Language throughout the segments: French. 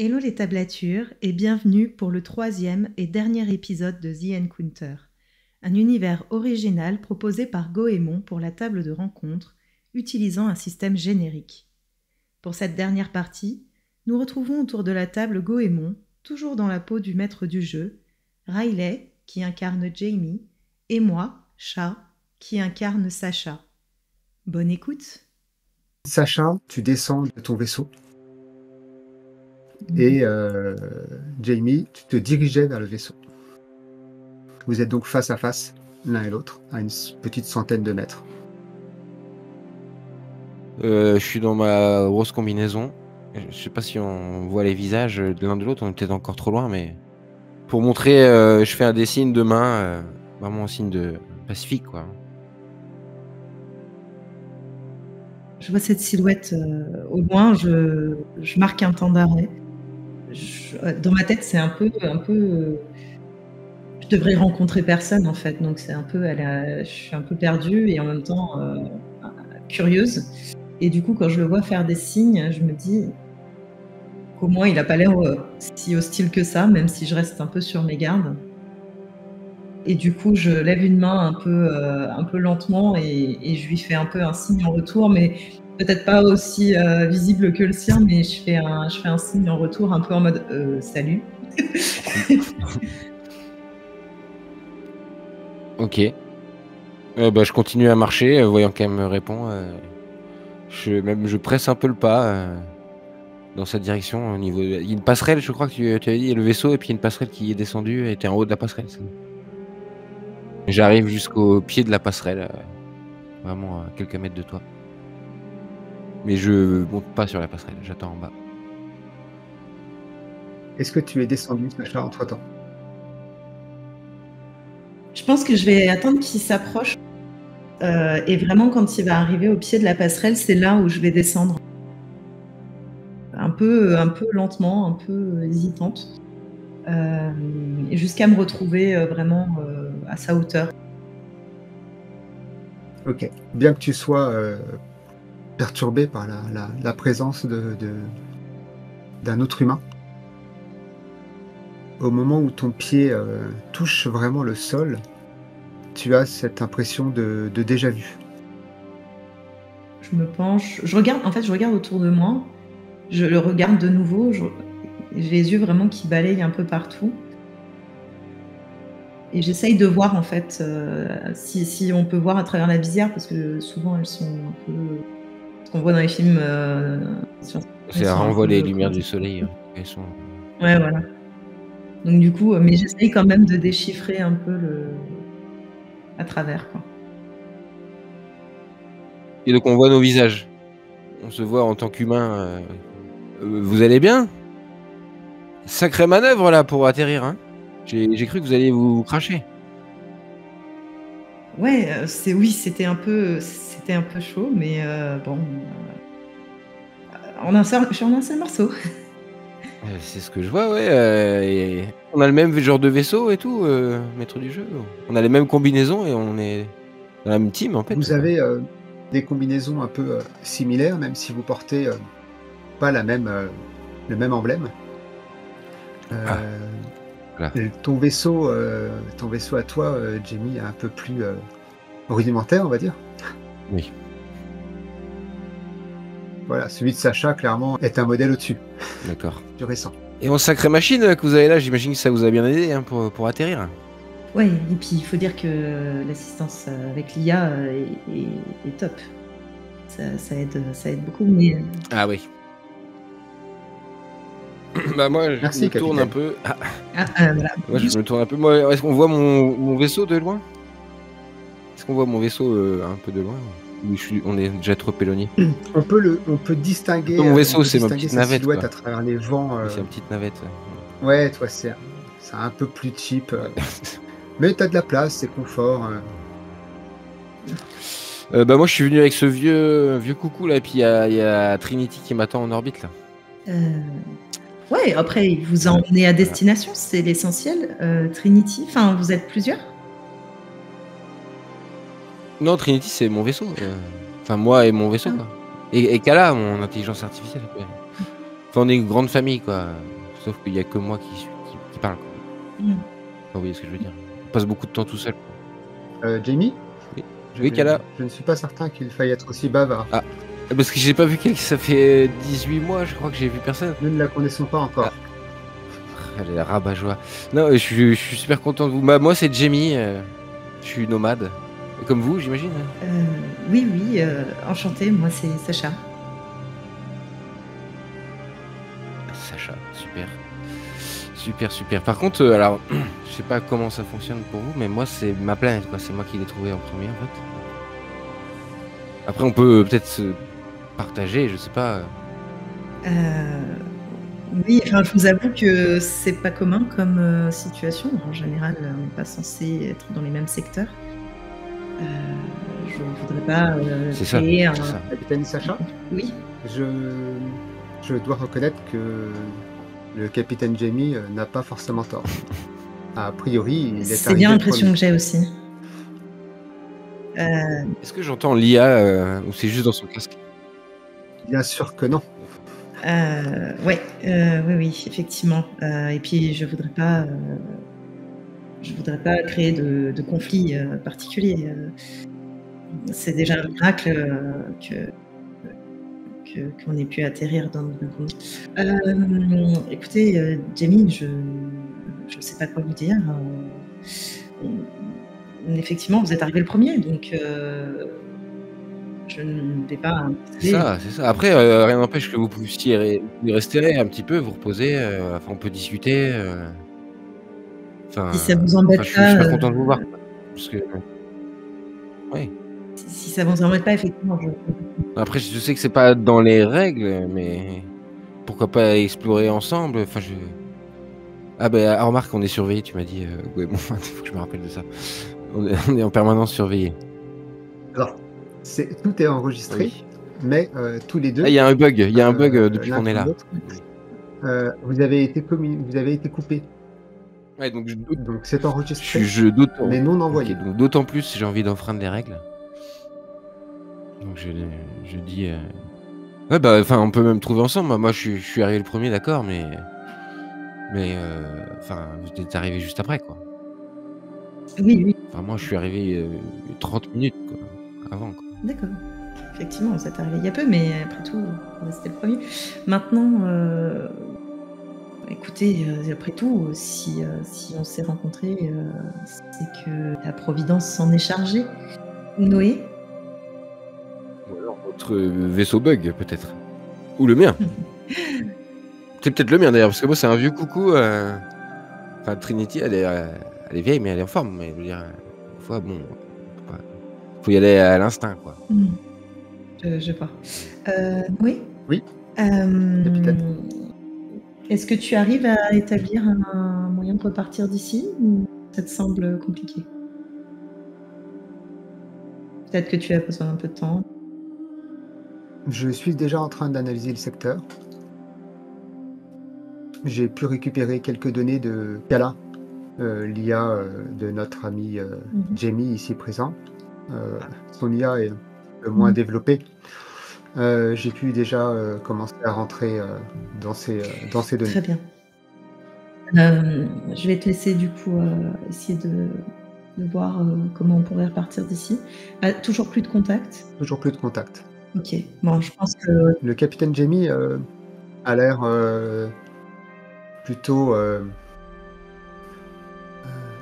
Hello les tablatures et bienvenue pour le 3e et dernier épisode de The Encounter, un univers original proposé par Goemon pour la table de rencontre, utilisant un système générique. Pour cette dernière partie, nous retrouvons autour de la table Goemon, toujours dans la peau du maître du jeu, Riley, qui incarne Jamie, et moi, Chat, qui incarne Sacha. Bonne écoute. Sacha, tu descends de ton vaisseau et Jamie, tu te dirigeais vers le vaisseau. Vous êtes donc face à face, l'un et l'autre, à une petite centaine de mètres. Je suis dans ma grosse combinaison. Je sais pas si on voit les visages de l'un de l'autre, on est peut-être encore trop loin, mais pour montrer, je fais des signes de main, vraiment un signe de pacifique, quoi. Je vois cette silhouette au loin, je marque un temps d'arrêt. Dans ma tête, c'est un peu. Je devrais rencontrer personne en fait, donc c'est un peu. Je suis un peu perdue et en même temps curieuse. Et du coup, quand je le vois faire des signes, je me dis qu'au moins il n'a pas l'air si hostile que ça, même si je reste un peu sur mes gardes. Et du coup, je lève une main un peu lentement et je lui fais un peu un signe en retour, mais peut-être pas aussi visible que le sien, mais je fais un signe en retour un peu en mode salut. Ok. Je continue à marcher, voyant qu'elle me répond. Je presse un peu le pas dans sa direction. Il y a une passerelle, je crois que tu avais dit, il y a le vaisseau et puis il y a une passerelle qui est descendue et était en haut de la passerelle. J'arrive jusqu'au pied de la passerelle, vraiment à quelques mètres de toi. Mais je monte pas sur la passerelle, j'attends en bas. Est-ce que tu es descendu, Sacha, entre-temps? Je pense que je vais attendre qu'il s'approche. Et vraiment, quand il va arriver au pied de la passerelle, c'est là où je vais descendre. Un peu lentement, un peu hésitante. Jusqu'à me retrouver vraiment à sa hauteur. Ok. Bien que tu sois perturbé par la présence d'un autre humain, au moment où ton pied touche vraiment le sol, tu as cette impression de déjà vu. Je me penche, je regarde autour de moi, je le regarde de nouveau, j'ai les yeux vraiment qui balayent un peu partout. Et j'essaye de voir en fait si on peut voir à travers la visière, parce que souvent elles sont un peu. Ce qu'on voit dans les films. Ça renvoie les lumières du soleil. Elles sont... Ouais, voilà. Donc du coup, mais j'essaye quand même de déchiffrer un peu à travers, quoi. Et donc on voit nos visages. On se voit en tant qu'humain. Vous allez bien? Sacrée manœuvre là pour atterrir, hein. J'ai cru que vous alliez vous cracher. Ouais, oui, c'était un peu chaud, mais bon, je suis en un seul morceau. C'est ce que je vois, ouais. Et on a le même genre de vaisseau et tout, maître du jeu. On a les mêmes combinaisons et on est dans la même team en fait. Vous avez des combinaisons un peu similaires, même si vous portez pas le même emblème. Voilà. Ton vaisseau à toi, Jamie, est un peu plus rudimentaire, on va dire. Oui. Voilà, celui de Sacha, clairement, est un modèle au-dessus. D'accord. Du récent. Et en sacrée machine que vous avez là, j'imagine que ça vous a bien aidé hein, pour atterrir. Ouais, et puis il faut dire que l'assistance avec l'IA est top. Ça aide beaucoup. Mais... Ah oui. Bah moi, Merci, me tourne capitaine. un peu. Voilà. Moi, je me tourne un peu. Moi, est-ce qu'on voit mon vaisseau de loin? Est-ce qu'on voit mon vaisseau un peu de loin? Ou on est déjà trop éloigné? On peut distinguer. Mon vaisseau, c'est ma distinguer petite sa navette. silhouette Quoi. à travers les vents. C'est une petite navette. Ouais, toi, c'est un peu plus cheap. Mais t'as de la place, c'est confort. Bah moi, je suis venu avec ce vieux coucou là, et puis il y a Trinity qui m'attend en orbite là. Ouais, après, il vous a emmené à destination, c'est l'essentiel. Trinity, enfin, vous êtes plusieurs? Non, Trinity, c'est mon vaisseau. Enfin, moi et mon vaisseau, quoi. Et Kala, mon intelligence artificielle. Enfin, on est une grande famille, quoi. Sauf qu'il y a que moi qui parle, quoi. Mm. Enfin, vous voyez ce que je veux dire. On passe beaucoup de temps tout seul, quoi. Jamie, Oui. je, Oui, Kala. je ne suis pas certain qu'il faille être aussi bavard. Ah. Parce que j'ai pas vu ça fait 18 mois, je crois que j'ai vu personne. Nous ne la connaissons pas encore. Elle est rabat-joie. Non, je suis super content de vous. Bah, moi, c'est Jamie. Je suis nomade. Comme vous, j'imagine. Oui, enchantée, moi c'est Sacha. Sacha, super. Super. Par contre, alors, je sais pas comment ça fonctionne pour vous, mais moi, c'est ma planète, quoi. C'est moi qui l'ai trouvé en premier, en fait. Après, on peut peut-être se partager, je sais pas. Oui, enfin, je vous avoue que c'est pas commun comme situation. En général, on n'est pas censé être dans les mêmes secteurs. Je ne voudrais pas C'est ça, créer un... c'est ça. Capitaine Sacha, Oui, je dois reconnaître que le capitaine Jamie n'a pas forcément tort. A priori, il est c'est arrivé bien le l'impression premier. que j'ai aussi. Est-ce que j'entends l'IA ou c'est juste dans son casque? Bien sûr que non. Ouais, oui, effectivement. Et puis, je voudrais pas créer de conflits particuliers. C'est déjà un miracle qu'on ait pu atterrir dans notre monde. Écoutez, Jamie, je ne sais pas quoi vous dire. Effectivement, vous êtes arrivé le premier, donc je ne vais pas C'est ça. Après, rien n'empêche que vous puissiez rester un petit peu, vous reposer. Enfin, on peut discuter. Enfin, si ça vous embête je suis pas, super content de vous voir. Parce que, oui. si ça vous embête pas, effectivement, Après, je sais que c'est pas dans les règles, mais pourquoi pas explorer ensemble. Enfin, Ah bah, remarque, on est surveillé, tu m'as dit. Ouais, bon, faut que je me rappelle de ça. On est en permanence surveillé. Alors, tout est enregistré, Oui. mais tous les deux. Ah, il y a un bug, depuis l'un qu'on est comme là. l'autre, vous avez été coupé. Ouais, donc je doute. Donc c'est enregistré, Je doute. mais non envoyé. Ok, donc d'autant plus j'ai envie d'enfreindre les règles. Donc je dis. Ouais, bah, enfin, on peut même trouver ensemble. Moi, je suis arrivé le premier, d'accord, mais enfin, vous êtes arrivé juste après, quoi. Oui. Enfin, moi, je suis arrivé 30 minutes, quoi, avant, quoi. D'accord. Effectivement, vous êtes arrivé il y a peu, mais après tout, c'était le premier. Maintenant, écoutez, après tout, si on s'est rencontrés, c'est que la Providence s'en est chargée. Noé? Ou alors votre vaisseau bug, peut-être. Ou le mien. C'est peut-être le mien, d'ailleurs, parce que moi, c'est un vieux coucou. Enfin, Trinity, elle est vieille, mais elle est en forme. Mais je veux dire, des fois, bon, faut y aller à l'instinct, quoi. Je vois. Noé? Oui, capitaine. Est-ce que tu arrives à établir un moyen de repartir d'ici ou ça te semble compliqué? Peut-être que tu as besoin d'un peu de temps. Je suis déjà en train d'analyser le secteur. J'ai pu récupérer quelques données de Kala, l'IA de notre ami Jamie ici présent. Son IA est un peu moins développée. J'ai pu déjà commencer à rentrer dans ces données. Très bien. Je vais te laisser du coup essayer de voir comment on pourrait repartir d'ici. Toujours plus de contact? Toujours plus de contact. Ok, bon, je pense que... Le capitaine Jamie a l'air plutôt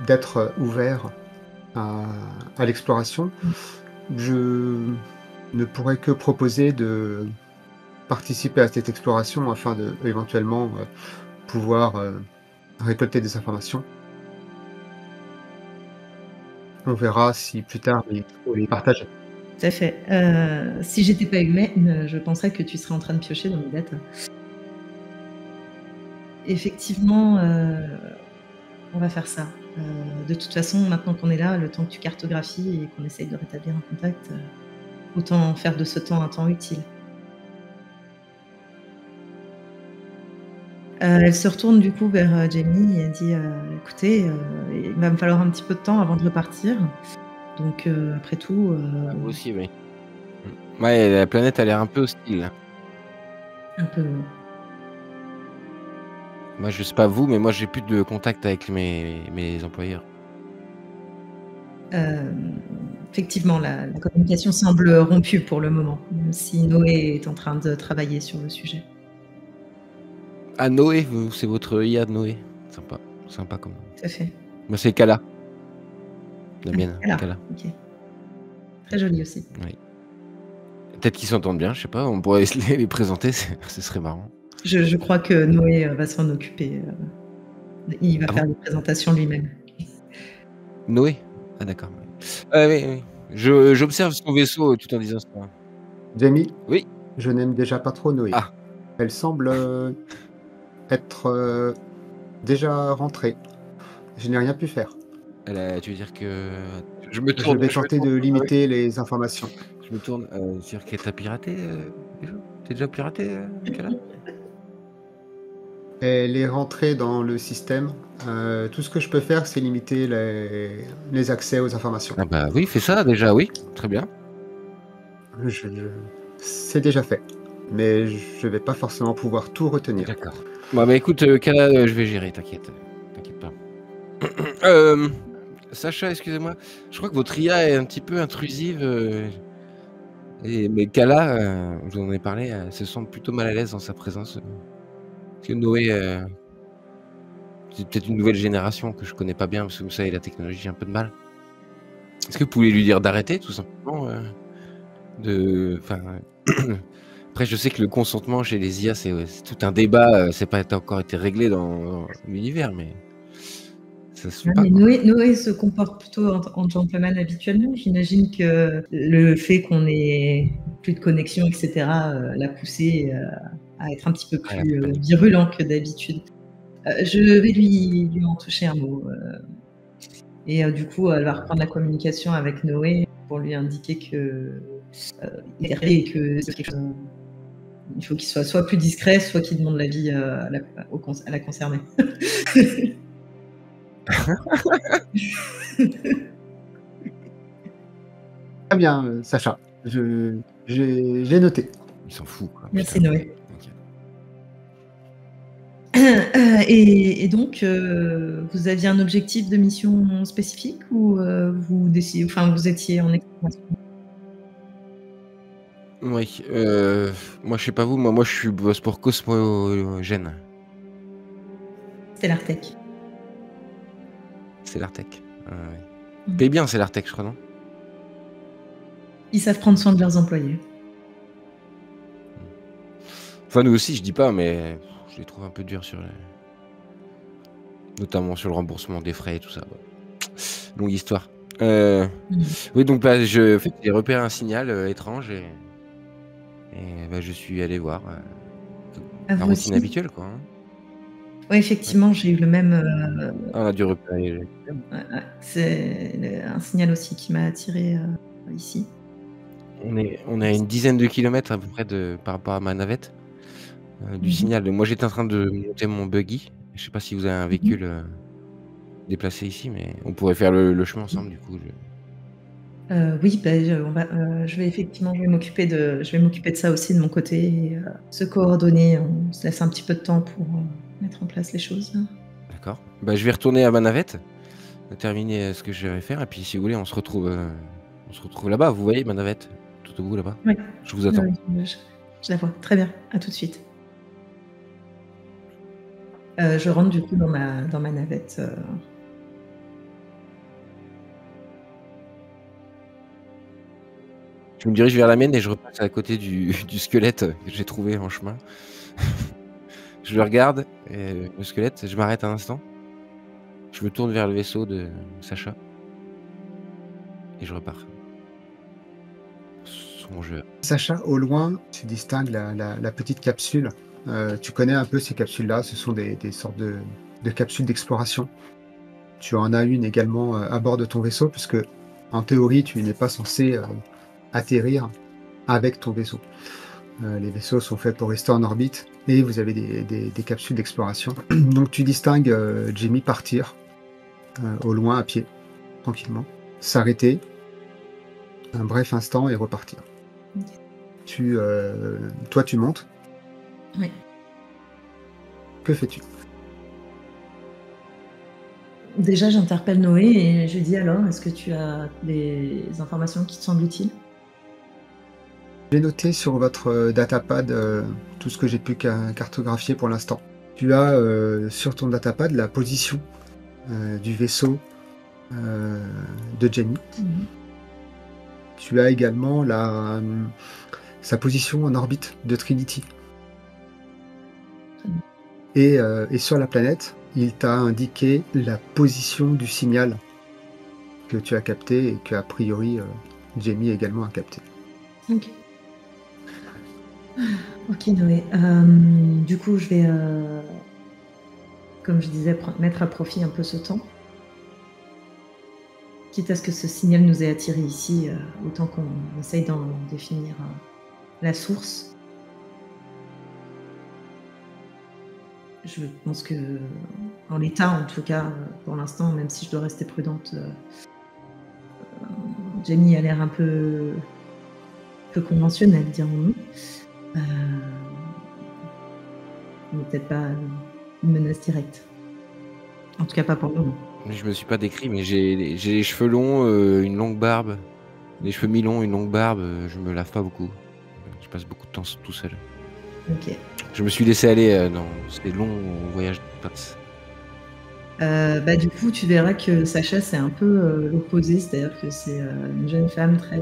d'être ouvert à l'exploration. Je ne pourrais que proposer de participer à cette exploration afin de éventuellement pouvoir récolter des informations. On verra si plus tard il faut les partager. Tout à fait. Si j'étais pas humaine, je penserais que tu serais en train de piocher dans mes data. Effectivement, on va faire ça. De toute façon, maintenant qu'on est là, le temps que tu cartographies et qu'on essaye de rétablir un contact, autant faire de ce temps un temps utile. Elle se retourne du coup vers Jamie et elle dit écoutez, il va me falloir un petit peu de temps avant de repartir. Donc après tout... Vous aussi, oui. Ouais, la planète a l'air un peu hostile. Un peu. Moi, je sais pas vous, mais moi, j'ai plus de contact avec mes employeurs. Effectivement, la communication semble rompue pour le moment, même si Noé est en train de travailler sur le sujet. Ah, Noé, c'est votre IA de Noé. Sympa. Sympa comme. Tout à fait. Moi, c'est Kala. La mienne, Voilà, Kala. ok. Très joli aussi. Oui. Peut-être qu'ils s'entendent bien, je sais pas, on pourrait les présenter, ce serait marrant. Je crois que Noé va s'en occuper. Il va Ah faire bon les présentations lui-même. Noé? Ah d'accord. Oui, oui. J'observe son vaisseau tout en disant ça. Jamie, Oui. je n'aime déjà pas trop Noé. Ah. Elle semble être déjà rentrée. Je n'ai rien pu faire. Tu veux dire que je Je vais tenter de tourne, limiter les informations. je me tourne, dire qu'elle t'a piraté, déjà? Tu déjà piraté, Kala? Elle est rentrée dans le système. Tout ce que je peux faire, c'est limiter les accès aux informations. Ah bah oui, fais ça déjà, oui, très bien. C'est déjà fait. Mais je vais pas forcément pouvoir tout retenir. D'accord. Bon bah écoute, Kala, je vais gérer, t'inquiète. T'inquiète pas. Sacha, excusez-moi, je crois que votre IA est un petit peu intrusive, mais Kala, je vous en ai parlé, elle se sent plutôt mal à l'aise dans sa présence. Parce que Noé, c'est peut-être une nouvelle génération que je connais pas bien, parce que vous savez, la technologie, j'ai un peu de mal. Est-ce que vous pouvez lui dire d'arrêter, tout simplement, enfin, après, je sais que le consentement chez les IA, c'est tout un débat, c'est pas encore été réglé dans l'univers, mais ça se fait pas, Mais quoi. Noé se comporte plutôt en gentleman habituellement. J'imagine que le fait qu'on ait plus de connexion, etc., l'a poussé à être un petit peu Ah, la plus panique. virulent que d'habitude. Je vais lui en toucher un mot. Et du coup, elle va reprendre la communication avec Noé pour lui indiquer que il est réglé et que c'est quelque chose, il faut qu'il soit plus discret, soit qu'il demande l'avis à la concernée. Très bien, Sacha. J'ai noté. Il s'en fout, quoi. Merci Putain. Noé. Ok. Et donc, vous aviez un objectif de mission spécifique ou vous décidez, enfin, vous étiez en exploration? Oui, moi je sais pas vous, moi je bosse pour Cosmogène. Stellartech. C'est l'Artec. Ouais. Paye bien, c'est l'Artec, je crois, non? Ils savent prendre soin de leurs employés. Enfin, nous aussi, je dis pas, mais je les trouve un peu durs notamment sur le remboursement des frais et tout ça. Longue histoire. Oui, donc bah, j'ai repéré un signal étrange et bah, je suis allé voir. La vous routine aussi habituelle, quoi. Hein. Oui, effectivement, j'ai eu le même. On a dû repérer. C'est un signal aussi qui m'a attiré ici. On est à une dizaine de kilomètres à peu près par rapport à ma navette du signal. Moi, j'étais en train de monter mon buggy. Je sais pas si vous avez un véhicule déplacé ici, mais on pourrait faire le chemin ensemble, du coup. Oui, je vais effectivement m'occuper de ça aussi de mon côté et se coordonner. On se laisse un petit peu de temps pour mettre en place les choses. D'accord. Bah, je vais retourner à ma navette, terminer ce que je vais faire, et puis si vous voulez, on se retrouve là-bas. Vous voyez ma navette, tout au bout là-bas. Oui. Je vous attends. Je la vois. Très bien. À tout de suite. Je rentre du coup dans ma navette. Je me dirige vers la mienne et je repasse à côté du squelette que j'ai trouvé en chemin. Je le regarde, et le squelette, je m'arrête un instant. Je me tourne vers le vaisseau de Sacha. Et je repars. Songeur. Sacha, au loin, tu distingues la petite capsule. Tu connais un peu ces capsules-là. Ce sont des sortes de capsules d'exploration. Tu en as une également à bord de ton vaisseau, puisque en théorie, tu n'es pas censé atterrir avec ton vaisseau. Les vaisseaux sont faits pour rester en orbite et vous avez des capsules d'exploration. Donc tu distingues Jamie partir au loin à pied, tranquillement, s'arrêter un bref instant et repartir. Toi, tu montes. Oui. Que fais-tu? déjà, j'interpelle Noé et je lui dis alors, est-ce que tu as des informations qui te semblent utiles? J'ai noté sur votre datapad tout ce que j'ai pu cartographier pour l'instant. Tu as sur ton datapad la position du vaisseau de Jamie. Tu as également sa position en orbite de Trinity. Et sur la planète, il t'a indiqué la position du signal que tu as capté et que a priori Jamie également a capté. Ok. Ok Noé. Du coup, je vais, comme je disais, mettre à profit un peu ce temps. Quitte à ce que ce signal nous ait attiré ici, autant qu'on essaye d'en définir la source. Je pense que, en l'état, en tout cas, pour l'instant, même si je dois rester prudente, Jamie a l'air un peu conventionnel, dirons-nous. Mais peut-être pas une menace directe. En tout cas, pas pour le moment. Je me suis pas décrit, mais j'ai les cheveux longs, une longue barbe. Les cheveux mi-longs, une longue barbe. Je me lave pas beaucoup. Je passe beaucoup de temps tout seul. Ok. Je me suis laissé aller dans ces longs voyages de potes. Du coup, tu verras que Sacha, c'est un peu l'opposé, c'est-à-dire que c'est une jeune femme très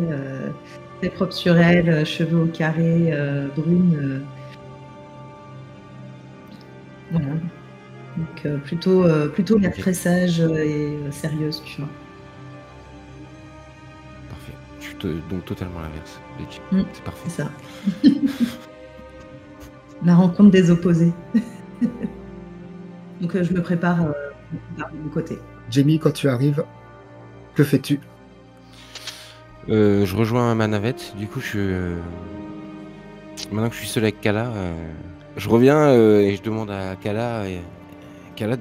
propre sur elle, cheveux au carré, brune. Voilà. Donc plutôt l'air très sage et sérieuse, tu vois. Parfait. Je suis donc totalement l'inverse. C'est parfait. C'est ça. La rencontre des opposés. Donc je me prépare de mon côté. Jamie, quand tu arrives, que fais-tu? Je rejoins ma navette. Du coup, maintenant que je suis seul avec Kala, je reviens et je demande à Kala. Kala,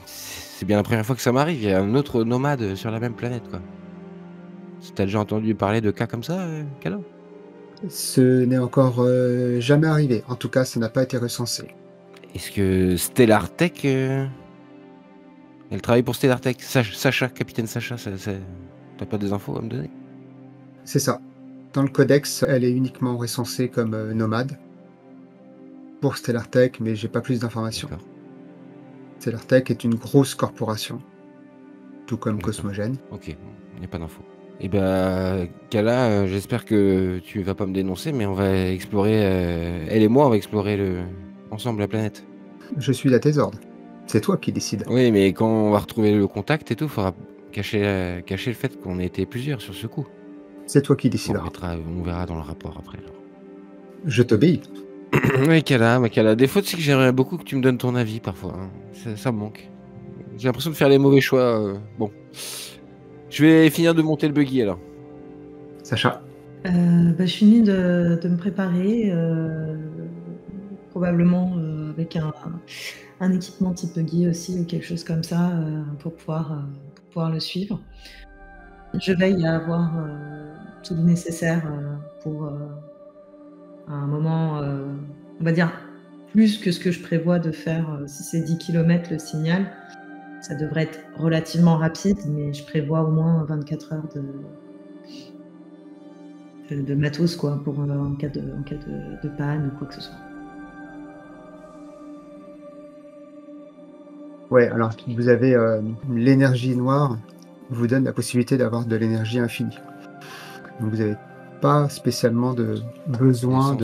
c'est bien la première fois que ça m'arrive. Il y a un autre nomade sur la même planète, quoi. T'as déjà entendu parler de cas comme ça, Kala? Ce n'est encore jamais arrivé. En tout cas, ça n'a pas été recensé. Est-ce que Stellar Tech... Elle travaille pour Stellar Tech. Sacha, capitaine Sacha, t'as pas des infos à me donner? C'est ça. Dans le codex, elle est uniquement recensée comme nomade pour Stellar Tech, mais j'ai pas plus d'informations. Stellar Tech est une grosse corporation, tout comme Cosmogène. Ok, il n'y a pas d'infos. Et Kala, j'espère que tu vas pas me dénoncer, mais on va explorer, elle et moi, on va explorer ensemble la planète. Je suis à tes ordres. C'est toi qui décides. Oui, mais quand on va retrouver le contact et tout, il faudra cacher le fait qu'on était plusieurs sur ce coup. C'est toi qui décideras. On verra dans le rapport après. Alors. Je t'obéis. Oui, Kala. Des fois, c'est que j'aimerais beaucoup que tu me donnes ton avis parfois. Hein. Ça me manque. J'ai l'impression de faire les mauvais choix. Bon. Je vais finir de monter le buggy alors. Sacha. Je finis de me préparer, probablement avec un équipement type buggy aussi ou quelque chose comme ça pour pouvoir le suivre. Je veille à avoir tout le nécessaire pour à un moment, on va dire plus que ce que je prévois de faire. Si c'est 10 km le signal, ça devrait être relativement rapide, mais je prévois au moins 24 heures de matos quoi, pour en cas de panne ou quoi que ce soit. Ouais, alors vous avez l'énergie noire vous donne la possibilité d'avoir de l'énergie infinie. Donc vous n'avez pas spécialement de besoin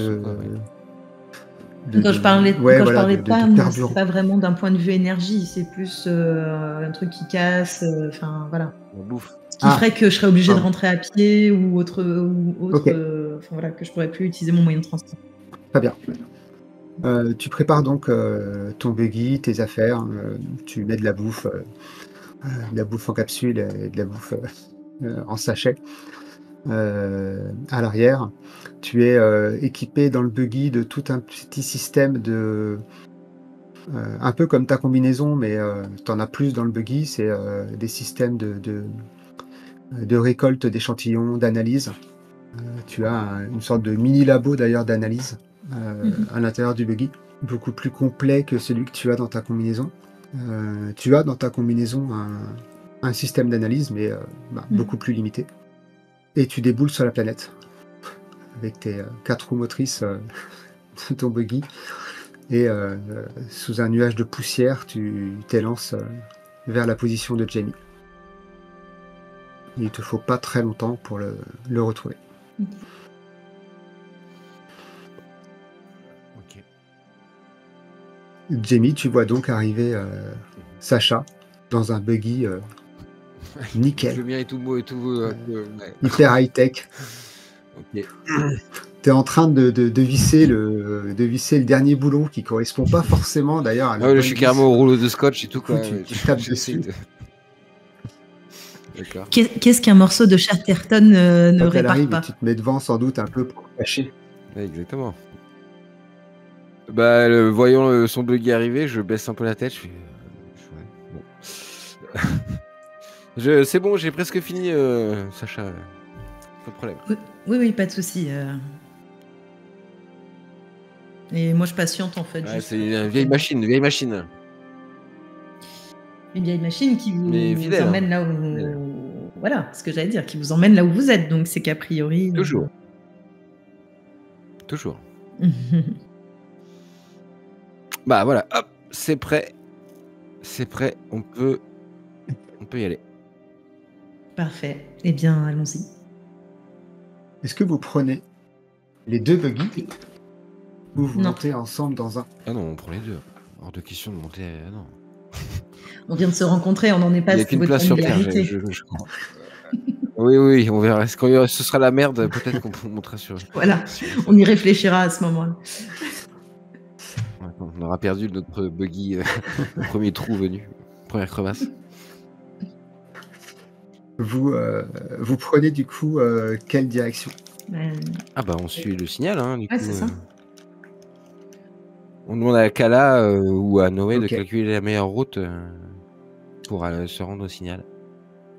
quand je parlais de panne, carburant. c'est pas vraiment d'un point de vue énergie, c'est plus un truc qui casse, enfin voilà. On bouffe. Qui ferait que je serais obligée de rentrer à pied ou autre, Okay. Enfin voilà, que je pourrais plus utiliser mon moyen de transport. Très bien. Tu prépares donc ton buggy, tes affaires, tu mets de la bouffe en capsule et de la bouffe en sachet à l'arrière. Tu es équipé dans le buggy de tout un petit système de... un peu comme ta combinaison, mais tu en as plus dans le buggy, c'est des systèmes de récolte d'échantillons, d'analyse. Tu as une sorte de mini-labo d'ailleurs d'analyse à l'intérieur du buggy, beaucoup plus complet que celui que tu as dans ta combinaison. Tu as dans ta combinaison un système d'analyse, mais beaucoup plus limité. Et tu déboules sur la planète avec tes 4 roues motrices de ton buggy. Et sous un nuage de poussière, tu t'élances vers la position de Jamie. Il te faut pas très longtemps pour le retrouver. Ok. Jamie, tu vois donc arriver Sacha dans un buggy nickel. Le mien est tout beau et tout ouais. Hyper high-tech. Ok. Tu es en train de visser le dernier boulon qui correspond pas forcément d'ailleurs à la bonne je suis carrément au rouleau de scotch et tout. Quoi. Tu tapes dessus. D'accord. Qu'est-ce qu'un morceau de Chatterton ne Quand elle répare arrive, pas? tu te mets devant sans doute un peu pour cacher. Ouais, exactement. Voyant son buggy arriver, je baisse un peu la tête. Je fais, bon. C'est bon, j'ai presque fini, Sacha. Pas de problème. Oui, pas de souci. Et moi, je patiente en fait. Ouais, c'est une vieille machine, Une vieille machine qui vous fidèle, emmène là où... Voilà, ce que j'allais dire, qui vous emmène là où vous êtes. Donc, c'est qu'a priori... Toujours. Bah voilà, hop, c'est prêt. C'est prêt, on peut y aller. Parfait. Eh bien, allons-y. Est-ce que vous prenez les 2 buggy ou vous montez ensemble dans un? Ah non, on prend les 2. Hors de question de monter. Non. On vient de se rencontrer, on n'en est pas. Il n'y a qu'une place sur Terre. Oui, on verra. Quand ce sera la merde, peut-être qu'on montera sur. Voilà, on y réfléchira à ce moment-là. On aura perdu notre buggy, le premier trou venu, première crevasse. Vous prenez du coup quelle direction? On suit le signal, du coup. C'est ça. On demande à Kala ou à Noé de calculer la meilleure route pour se rendre au signal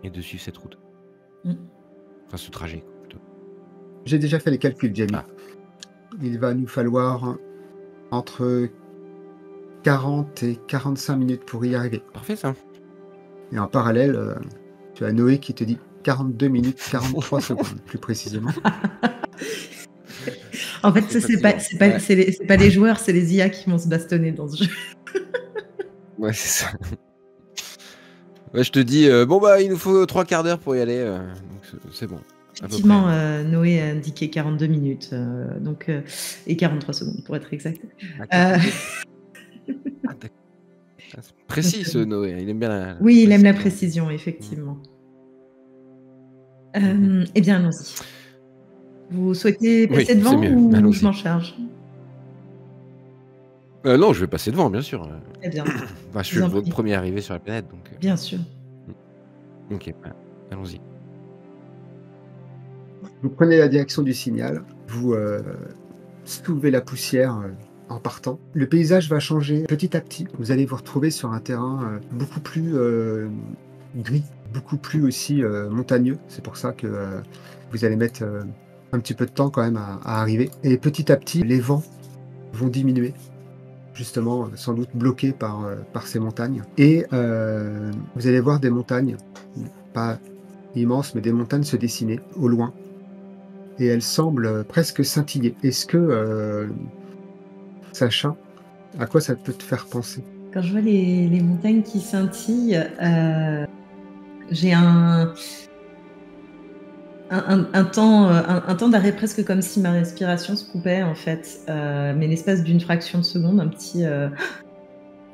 et de suivre cette route. Enfin, ce trajet, plutôt. J'ai déjà fait les calculs, Jamie. Il va nous falloir entre 40 et 45 minutes pour y arriver. Parfait, ça. Et en parallèle, tu as Noé qui te dit 42 minutes 43 secondes, plus précisément. En fait, c'est pas les joueurs, c'est les IA qui vont se bastonner dans ce jeu. Ouais, c'est ça. Ouais, je te dis, il nous faut 3 quarts d'heure pour y aller. Donc c'est bon. Effectivement, Noé a indiqué 42 minutes et 43 secondes, pour être exact. Précis, ce Noé. Il aime bien la... Oui, il aime la précision, effectivement. Eh bien, allons-y. Vous souhaitez passer devant ou je m'en charge? Non, je vais passer devant, bien sûr. Très bien. Je suis votre premier arrivé sur la planète. Donc, bien sûr. Ok, allons-y. Vous prenez la direction du signal, vous soulevez la poussière en partant. Le paysage va changer petit à petit. Vous allez vous retrouver sur un terrain beaucoup plus gris, beaucoup plus aussi montagneux. C'est pour ça que vous allez mettre un petit peu de temps quand même à arriver. Et petit à petit, les vents vont diminuer, justement, sans doute bloqués par ces montagnes. Et vous allez voir des montagnes, pas immenses, mais des montagnes se dessiner au loin. Et elles semblent presque scintiller. Est-ce que, Sacha, à quoi ça peut te faire penser? Quand je vois les montagnes qui scintillent, j'ai un temps d'arrêt, presque comme si ma respiration se coupait, en fait, mais l'espace d'une fraction de seconde, un petit...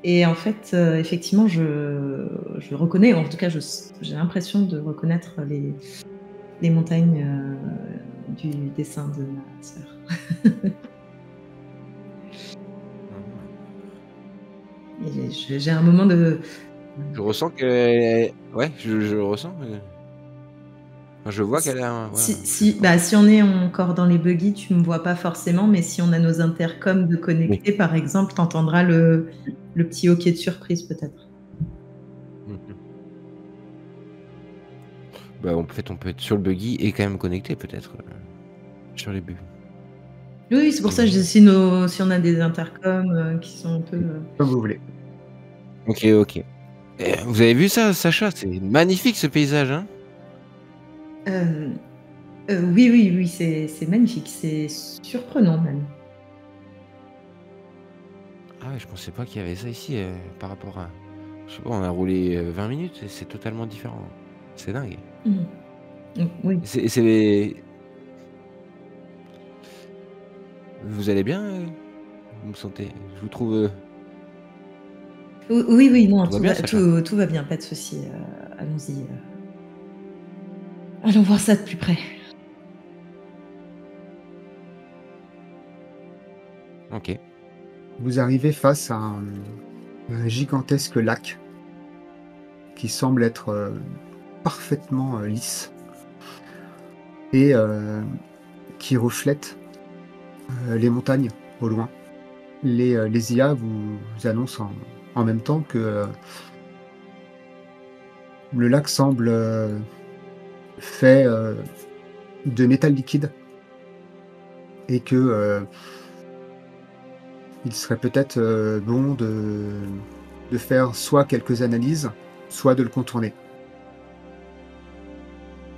Et en fait, effectivement, je reconnais, en tout cas, j'ai l'impression de reconnaître les montagnes du dessin de ma sœur. J'ai un moment de... Je ressens que... Ouais, je ressens. Enfin, je vois qu'elle a... Si on est encore dans les buggy, tu me vois pas forcément, mais si on a nos intercoms de connectés, par exemple, t'entendras le petit hoquet de surprise, peut-être. En fait, on peut être sur le buggy et quand même connecté, peut-être, sur les buggy. Oui, c'est pour ça que je dis si on a des intercoms qui sont un peu... Comme vous voulez. Ok, ok. Vous avez vu ça, Sacha? C'est magnifique ce paysage, hein? Euh, oui, oui, oui, c'est magnifique, c'est surprenant même. Ah ouais, je pensais pas qu'il y avait ça ici par rapport à. Je sais pas, on a roulé 20 minutes et c'est totalement différent. C'est dingue. Mm. Oui. Vous allez bien? Vous me sentez? Je vous trouve. Oui, oui, non, Tout va bien, Sacha? tout va bien, pas de souci. Allons-y. Allons voir ça de plus près. Ok. Vous arrivez face à un gigantesque lac qui semble être parfaitement lisse et qui reflète les montagnes au loin. Les IA vous annoncent en même temps que le lac semble fait de métal liquide et que il serait peut-être bon de faire soit quelques analyses, soit de le contourner.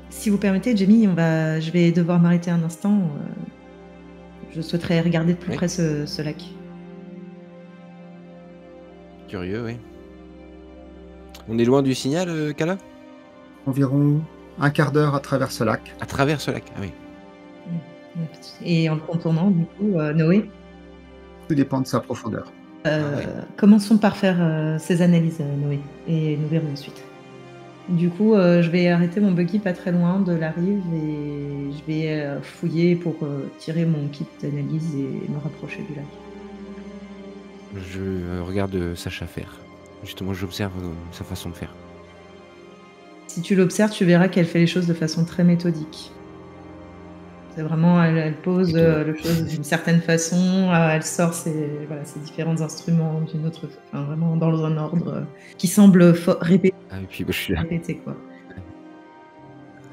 Si vous permettez, Jamie, je vais devoir m'arrêter un instant. Je souhaiterais regarder de plus Oui. près ce lac. Curieux, oui. On est loin du signal, Kala? Environ un quart d'heure à travers ce lac. À travers ce lac, ah oui. Et en le contournant, du coup, Noé, Tout dépend de sa profondeur. Ouais. commençons par faire ces analyses, Noé, et nous verrons ensuite. Du coup, je vais arrêter mon buggy pas très loin de la rive et je vais fouiller pour tirer mon kit d'analyse et me rapprocher du lac. Je regarde Sacha faire. Justement, j'observe sa façon de faire. Si tu l'observes, tu verras qu'elle fait les choses de façon très méthodique. C'est vraiment, elle pose les choses d'une certaine façon, elle sort ses différents instruments d'une autre, enfin vraiment dans un ordre qui semble répété. Ah, et puis je suis là. Répété, quoi.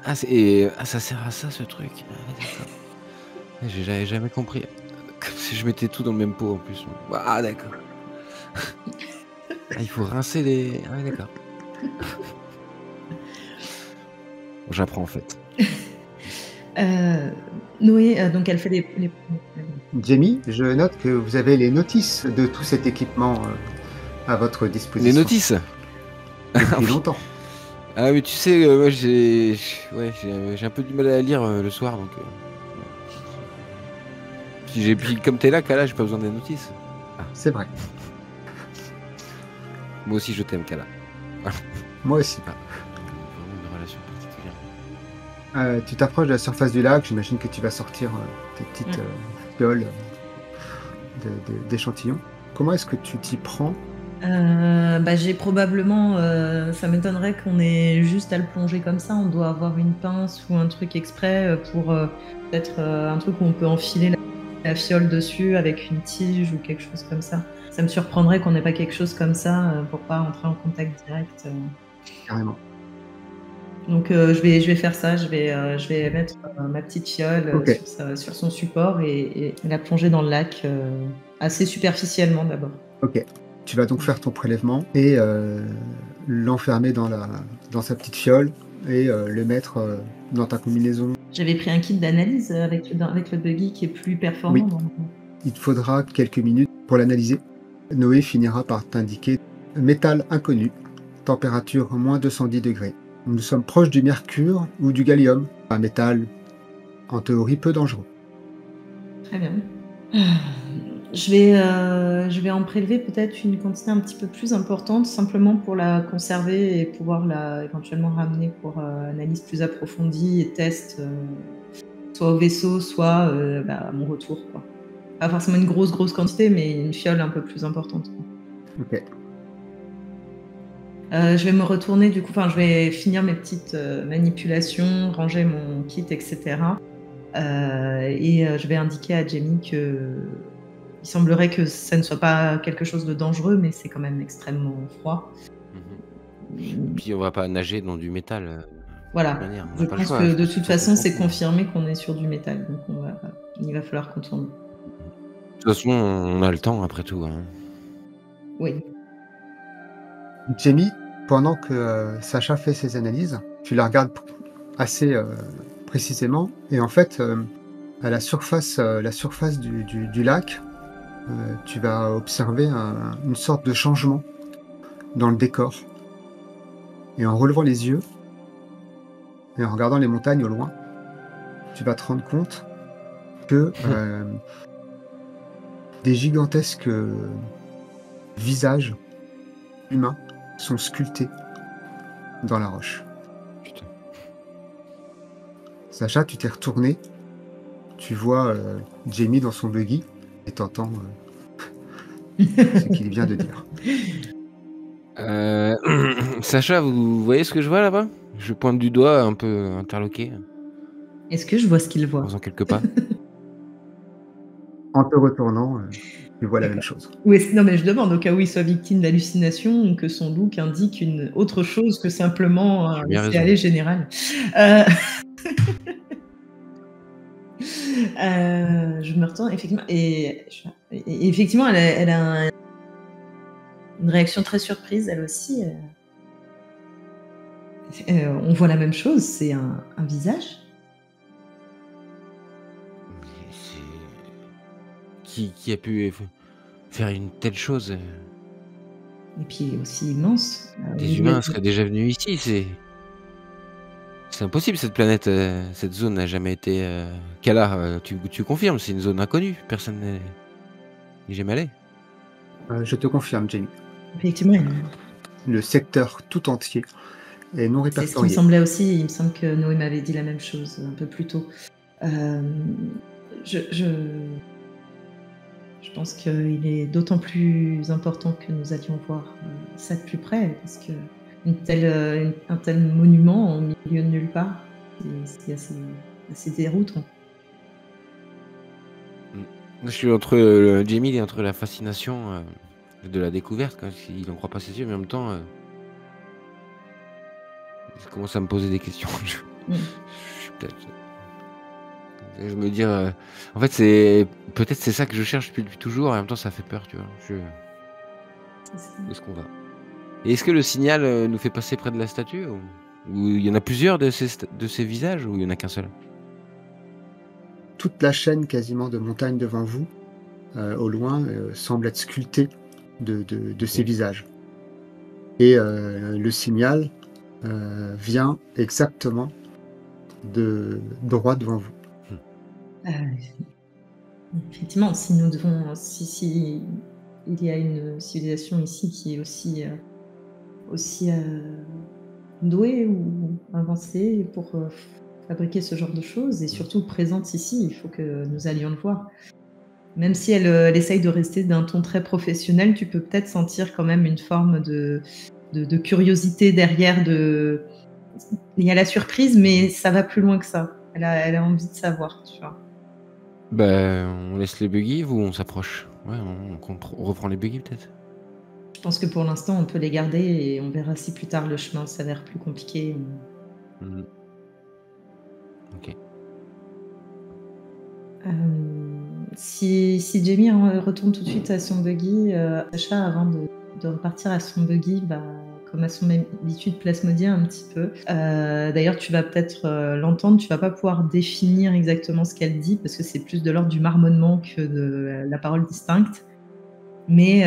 Ah, ça sert à ça ce truc. Ah, d'accord. J'avais jamais compris. Comme si je mettais tout dans le même pot en plus. Ah, d'accord. Ah, il faut rincer les. Ah, d'accord. Bon, j'apprends en fait. Noé, donc elle fait les... Jamie, je note que vous avez les notices de tout cet équipement à votre disposition. Les notices depuis longtemps. Ah oui, tu sais, moi j'ai un peu du mal à lire le soir, donc. Puis comme t'es là, Kala, j'ai pas besoin des notices. Ah, c'est vrai. Moi aussi, je t'aime, Kala. Moi aussi. Vraiment une relation particulière. Tu t'approches de la surface du lac, j'imagine que tu vas sortir tes petites fioles d'échantillons. Comment est-ce que tu t'y prends? J'ai probablement, ça m'étonnerait qu'on ait juste à le plonger comme ça. On doit avoir une pince ou un truc exprès pour peut-être un truc où on peut enfiler la fiole dessus avec une tige ou quelque chose comme ça. Ça me surprendrait qu'on n'ait pas quelque chose comme ça pour pas entrer en contact direct. Carrément. Donc je vais faire ça, je vais mettre ma petite fiole sur son support et la plonger dans le lac assez superficiellement d'abord. Ok. Tu vas donc faire ton prélèvement et l'enfermer dans sa petite fiole et le mettre dans ta combinaison. J'avais pris un kit d'analyse avec le buggy qui est plus performant. Oui. Il te faudra quelques minutes pour l'analyser. Noé finira par t'indiquer métal inconnu, température moins 210 degrés. Nous sommes proches du mercure ou du gallium, un métal en théorie peu dangereux. Très bien. Je vais en prélever peut-être une quantité un petit peu plus importante, simplement pour la conserver et pouvoir la éventuellement ramener pour analyse plus approfondie et test, soit au vaisseau, soit à mon retour, quoi. Pas forcément une grosse quantité, mais une fiole un peu plus importante, quoi. Ok. Je vais me retourner du coup, je vais finir mes petites manipulations, ranger mon kit, etc. Et je vais indiquer à Jamie que il semblerait que ça ne soit pas quelque chose de dangereux, mais c'est quand même extrêmement froid. Puis on va pas nager dans du métal. Voilà. Je pense que de toute façon, c'est confirmé qu'on est sur du métal, donc il va falloir contourner. De toute façon, on a le temps après tout. Hein. Oui. Jamie, pendant que Sacha fait ses analyses, tu la regardes assez précisément, et en fait, à la surface du lac, tu vas observer une sorte de changement dans le décor. Et en relevant les yeux, et en regardant les montagnes au loin, tu vas te rendre compte que des gigantesques visages humains sont sculptés dans la roche. Putain. Sacha, tu t'es retourné, tu vois Jamie dans son buggy, et t'entends ce qu'il vient de dire. Sacha, vous voyez ce que je vois là-bas? Je pointe du doigt un peu interloqué Est-ce que je vois ce qu'il en voit? faisant quelques pas. En te retournant, tu vois la même D'accord. chose. Oui, non, mais je demande au cas où il soit victime d'hallucinations ou que son look indique une autre chose que simplement Tu un as bien raison. laisser-aller général. Je me retourne effectivement et effectivement elle a une réaction très surprise elle aussi. On voit la même chose, c'est un visage. Mais c'est... Qui a pu faire une telle chose? Et puis aussi immense. Des humains seraient déjà venus ici, c'est impossible cette planète, cette zone n'a jamais été, Kala, tu confirmes, c'est une zone inconnue, personne n'est jamais allé? Je te confirme, Jamie. Effectivement, Le secteur tout entier est non c'est ce qui me répertorié. semblait aussi. Il me semble que Noé m'avait dit la même chose un peu plus tôt. Je pense qu'il est d'autant plus important que nous allions voir ça de plus près, parce que un tel monument au milieu de nulle part, c'est assez déroutant. Je suis entre, Jamie, il est entre la fascination, de la découverte, quoi, il en croit pas ses yeux, mais en même temps, je commence à me poser des questions. Je suis peut-être je me dire, en fait, peut-être c'est ça que je cherche depuis toujours et en même temps ça fait peur, tu vois? Où est-ce qu'on va? Et est-ce que le signal, nous fait passer près de la statue ou il y en a plusieurs de ces visages ou il y en a qu'un seul? Toute la chaîne quasiment de montagnes devant vous, au loin, semble être sculptée de ces OK. visages. Et le signal vient exactement droit devant vous. Effectivement, si il y a une civilisation ici qui est aussi douée ou avancée pour fabriquer ce genre de choses et surtout présente ici, il faut que nous allions le voir. Même si elle essaye de rester d'un ton très professionnel, tu peux peut-être sentir quand même une forme de curiosité derrière. Il y a la surprise, mais ça va plus loin que ça. Elle a envie de savoir, tu vois. On laisse les buggy ou on s'approche? Ouais, on reprend les buggy peut-être? Je pense que pour l'instant, on peut les garder et on verra si plus tard le chemin s'avère plus compliqué. Mmh. OK. Si Jamie retourne tout de suite à son buggy, Sacha, avant de repartir à son buggy, comme à son habitude, plasmodie un petit peu. D'ailleurs, tu vas peut-être l'entendre, tu vas pas pouvoir définir exactement ce qu'elle dit parce que c'est plus de l'ordre du marmonnement que de la parole distincte. Mais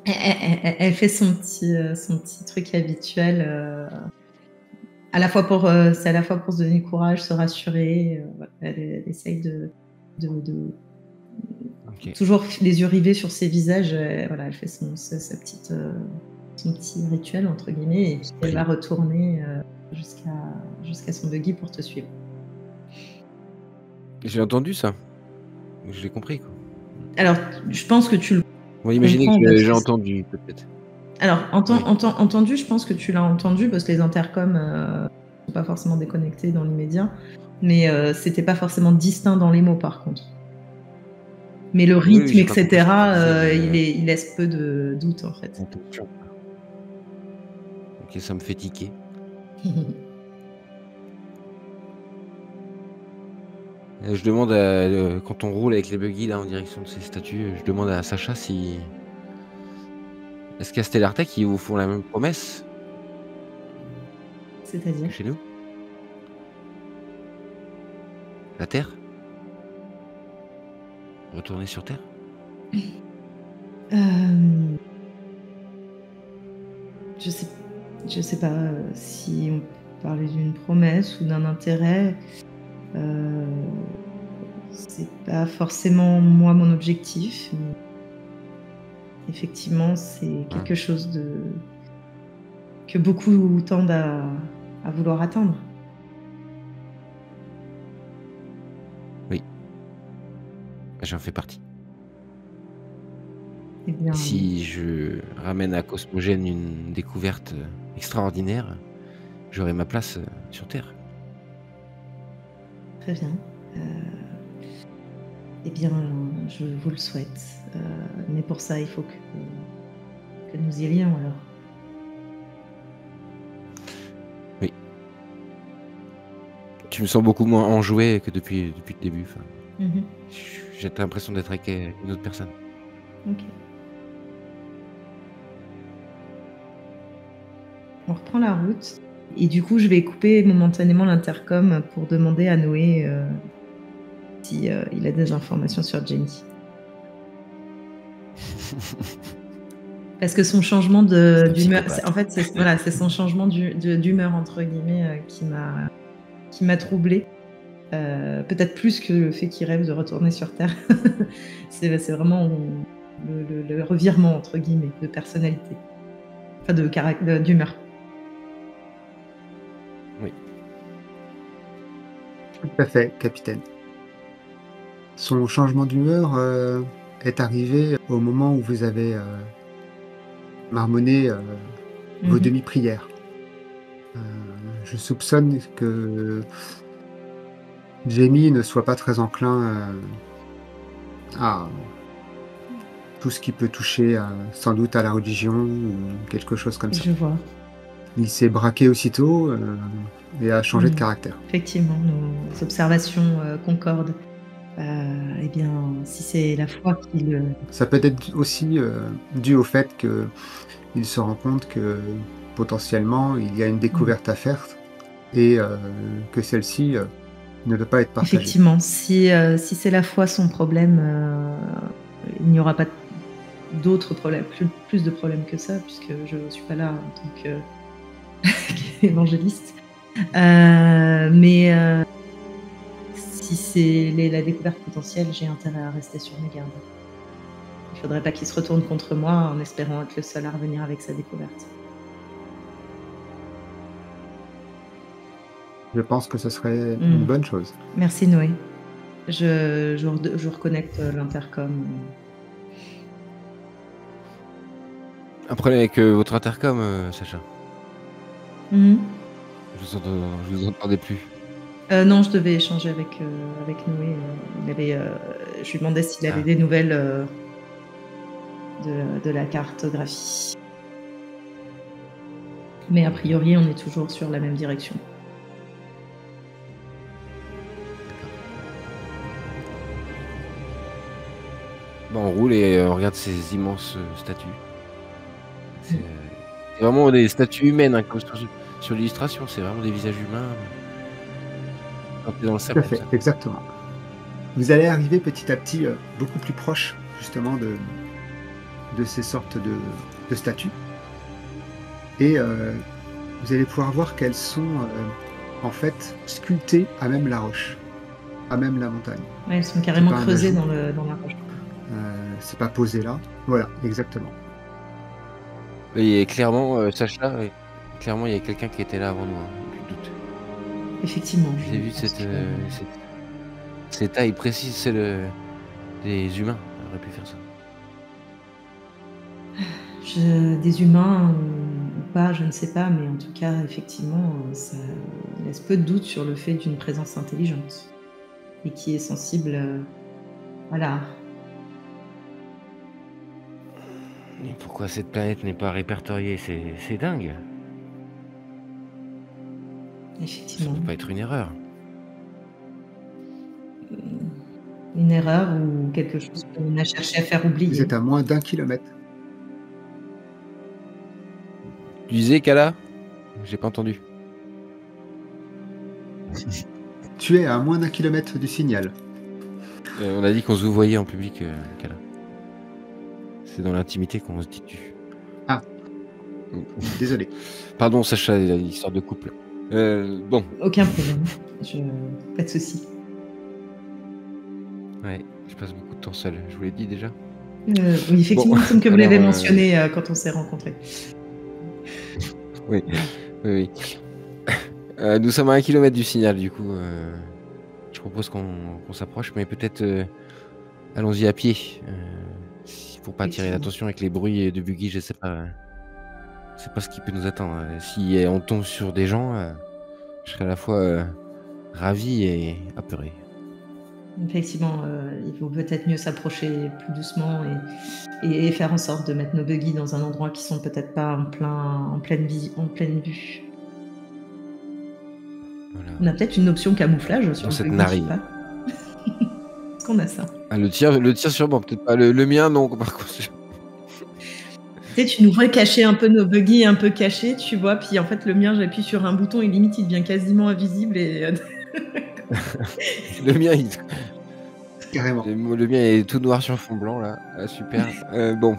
elle fait son petit truc habituel. C'est à la fois pour se donner courage, se rassurer. Elle essaye de OK. toujours les yeux rivés sur ses visages. Elle fait son petit rituel entre guillemets et puis elle va retourner jusqu'à son buggy pour te suivre. J'ai entendu ça. Je l'ai compris, quoi. Alors, je pense que tu le On va imaginer comprends que parce j'ai que entendu peut-être. alors Oui. entendu, je pense que tu l'as entendu parce que les intercoms sont pas forcément déconnectés dans l'immédiat, mais c'était pas forcément distinct dans les mots par contre. Mais le Oui, rythme, j'ai pas compris ce que tu etc., disais, il laisse peu de doute en fait. attention. OK, ça me fait tiquer. Je demande quand on roule avec les buggy là en direction de ces statues, je demande à Sacha si est-ce qu'à Stellartech ils vous font la même promesse que C'est-à-dire? chez nous? La Terre? Retourner sur Terre? Hem, je sais je sais pas, si on parlait d'une promesse ou d'un intérêt. Heu, c'est pas forcément moi mon objectif, mais effectivement, c'est Mmh. quelque chose que beaucoup tendent à vouloir atteindre. Oui, j'en fais partie. Eh Et bien, si je ramène à Cosmogène une découverte, extraordinaire, j'aurai ma place, sur Terre. très bien. Eh bien, je vous le souhaite, mais pour ça, il faut que nous y allions alors. Oui. Tu me sens beaucoup moins enjoué que depuis le début, enfin, Mmh. j'ai l'impression d'être avec, une autre personne. OK. On reprend la route et du coup, je vais couper momentanément l'intercom pour demander à Noé, si, il a des informations sur Jenny. Parce que son changement C'est un d'humeur, c'est en psychopathe. fait, c'est voilà, c'est son changement «d'humeur» entre guillemets, qui m'a troublée, peut-être plus que le fait qu'il rêve de retourner sur terre. C'est vraiment le «revirement» entre guillemets de personnalité, enfin d'humeur. Oui. Tout à fait, capitaine. Son changement d'humeur, est arrivé au moment où vous avez, marmonné, vos Mmh. demi-prières. Heu, je soupçonne que Jamie ne soit pas très enclin, à tout ce qui peut toucher, sans doute à la religion ou quelque chose comme ça. Je vois. Il s'est braqué aussitôt, et a changé de Mmh. caractère. Effectivement, nos observations, concordent. Eh bien, si c'est la foi qui le Ça peut être aussi, dû au fait qu'il se rend compte que, potentiellement, il y a une mmh. découverte à faire et que celle-ci, ne peut pas être partagée. Effectivement, si c'est la foi son problème, il n'y aura pas d'autres problèmes, plus de problèmes que ça, puisque je ne suis pas là en tant qu'évangéliste. Mais si c'est la découverte potentielle, j'ai intérêt à rester sur mes gardes. Il ne faudrait pas qu'il se retourne contre moi en espérant être le seul à revenir avec sa découverte. Je pense que ce serait une Mmh. bonne chose. Merci Noé. Je reconnecte, l'intercom. Un problème avec, votre intercom, Sacha? Mmh mh. Je vous entendais plus. Non, je devais échanger avec Noé, il avait, je lui demandais s'il avait Ah, des nouvelles, de la cartographie. Mais a d'accord, priori, on est toujours sur la même direction. bah, on roule et on regarde ces immenses, statues. Mmh. C'est vraiment des statues humaines, hein, comme sur l'illustration, c'est vraiment des visages humains, quand tu es dans le Tout à cercle comme fait, ça. exactement. Vous allez arriver petit à petit, beaucoup plus proche justement de ces sortes de statues et vous allez pouvoir voir qu'elles sont, en fait, sculptées à même la roche, à même la montagne. Ouais, elles sont C'est carrément pas un creusées ajout, dans la roche. c'est pas posé là. Voilà, exactement. Et clairement, Sacha, ouais, clairement, il y a quelqu'un qui était là avant nous, hein, aucun doute. Effectivement, Je l'ai vu pense que cette taille précise, c'est des humains auraient pu faire ça. des humains, ou pas, je ne sais pas, mais en tout cas, effectivement, ça laisse peu de doute sur le fait d'une présence intelligente et qui est sensible, à l'art. Et pourquoi cette planète n'est pas répertoriée? C'est dingue. Ça Effectivement. peut pas être une erreur. une erreur ou quelque chose qu'on a cherché à faire Vous oublier. êtes à moins d'1 kilomètre. Tu disais, Kala? J'ai pas entendu. Tu es à moins d'1 kilomètre du signal. On a dit qu'on se vous voyait en public, Kala. C'est dans l'intimité qu'on se dit tu. Ah. Désolé. Pardon, Sacha, l'histoire de couple. Bon. Aucun problème. Pas de souci. Ouais, je passe beaucoup de temps seul. Je vous l'ai dit déjà. Oui, effectivement, il me semble que vous l'avez mentionné quand on s'est rencontrés. Oui. Nous sommes à 1 kilomètre du signal, du coup. Je propose qu'on s'approche, mais peut-être allons-y à pied. Pour pas attirer l'attention avec les bruits de buggy, je sais pas. C'est pas ce qui peut nous attendre. Si on tombe sur des gens, je serai à la fois ravi et apeuré. Effectivement, il vaut peut-être mieux s'approcher plus doucement et faire en sorte de mettre nos buggy dans un endroit qui sont peut-être pas en pleine vue. Voilà. On a peut-être une option camouflage sur cette le buggy, narine. Est-ce qu'on a ça? Le tir sûrement, peut-être pas. Le mien, non, par contre. Tu sais, tu nous vois cacher un peu nos buggy un peu cachés, tu vois, puis en fait, le mien, j'appuie sur un bouton et limite, il devient quasiment invisible et... Le mien, Carrément. Le mien est tout noir sur fond blanc, là. Ah, super. Bon.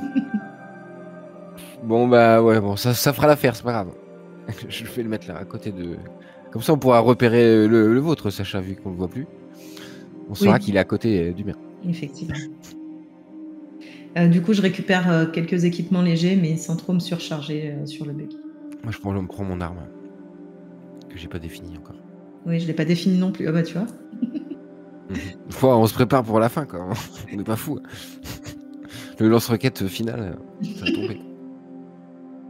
Bon, bah ouais, bon, ça fera l'affaire, c'est pas grave. Je vais le mettre là, à côté de... Comme ça, on pourra repérer le vôtre, Sacha, vu qu'on le voit plus. On saura qu'il est à côté du mien. Effectivement. Du coup, je récupère quelques équipements légers, mais sans trop me surcharger sur le buggy. Moi, je prends mon arme, que j'ai pas définie encore. Oui, je l'ai pas définie non plus. Ah bah, tu vois. On se prépare pour la fin, quoi. On n'est pas fou. Le lance-roquette final, ça va tomber.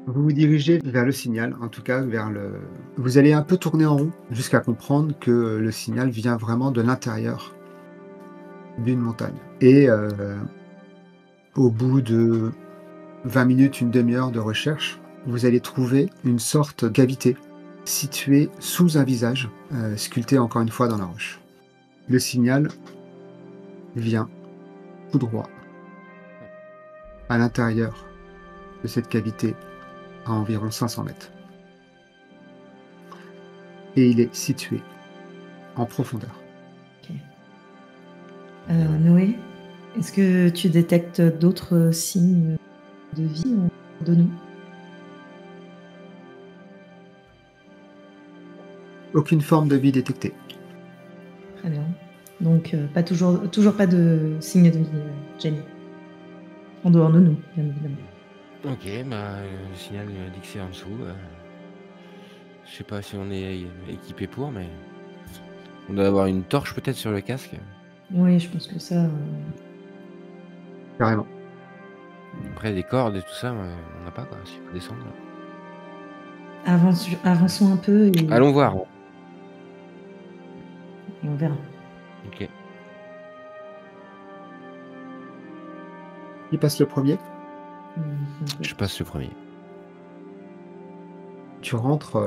Vous vous dirigez vers le signal, en tout cas vers le... Vous allez un peu tourner en rond jusqu'à comprendre que le signal vient vraiment de l'intérieur d'une montagne. Et au bout de 20 minutes, une demi-heure de recherche, vous allez trouver une sorte de cavité située sous un visage, sculpté encore une fois dans la roche. Le signal vient tout droit à l'intérieur de cette cavité à environ 500 mètres. Et il est situé en profondeur. Okay. Noé, est-ce que tu détectes d'autres signes de vie de nous? Aucune forme de vie détectée. Très bien. Donc, toujours pas de signe de vie, Jenny. En dehors de nous, bien évidemment. Ok, le signal dit que c'est en dessous. Je sais pas si on est équipé pour, mais on doit avoir une torche peut-être sur le casque. Oui, je pense que ça... Carrément. Après, des cordes et tout ça, on n'a pas, quoi, s'il faut descendre. Avançons un peu et... Allons voir. Et on verra. Ok. Qui passe le premier? Je passe le premier. Tu rentres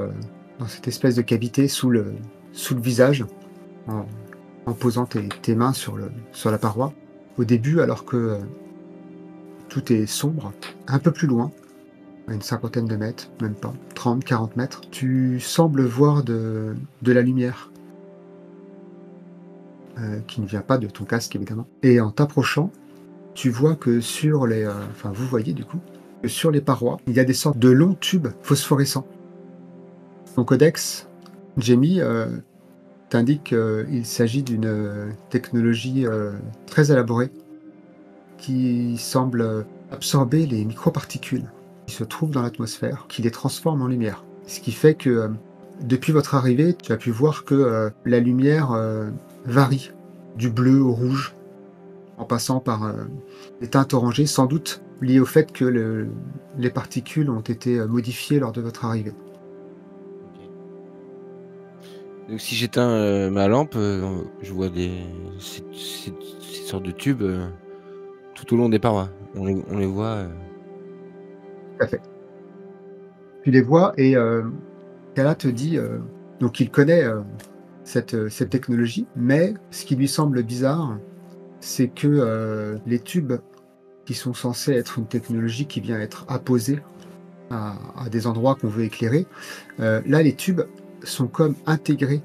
dans cette espèce de cavité sous le visage en posant tes mains sur la paroi. Au début, alors que tout est sombre, un peu plus loin, à une cinquantaine de mètres, même pas, 30, 40 mètres, tu sembles voir de la lumière qui ne vient pas de ton casque, évidemment. Et en t'approchant, tu vois que sur les... vous voyez du coup, que sur les parois, il y a des sortes de longs tubes phosphorescents. Ton codex, Jamie, t'indique qu'il s'agit d'une technologie très élaborée qui semble absorber les microparticules qui se trouvent dans l'atmosphère, qui les transforme en lumière. Ce qui fait que depuis votre arrivée, tu as pu voir que la lumière varie du bleu au rouge, en passant par des teintes orangées, sans doute liées au fait que les particules ont été modifiées lors de votre arrivée. Donc si j'éteins ma lampe, je vois ces sortes de tubes tout au long des parois. On les voit. Tout à fait. Tu les vois et Kala te dit donc il connaît cette technologie, mais ce qui lui semble bizarre, c'est que les tubes qui sont censés être une technologie qui vient être apposée à des endroits qu'on veut éclairer, là, les tubes sont comme intégrés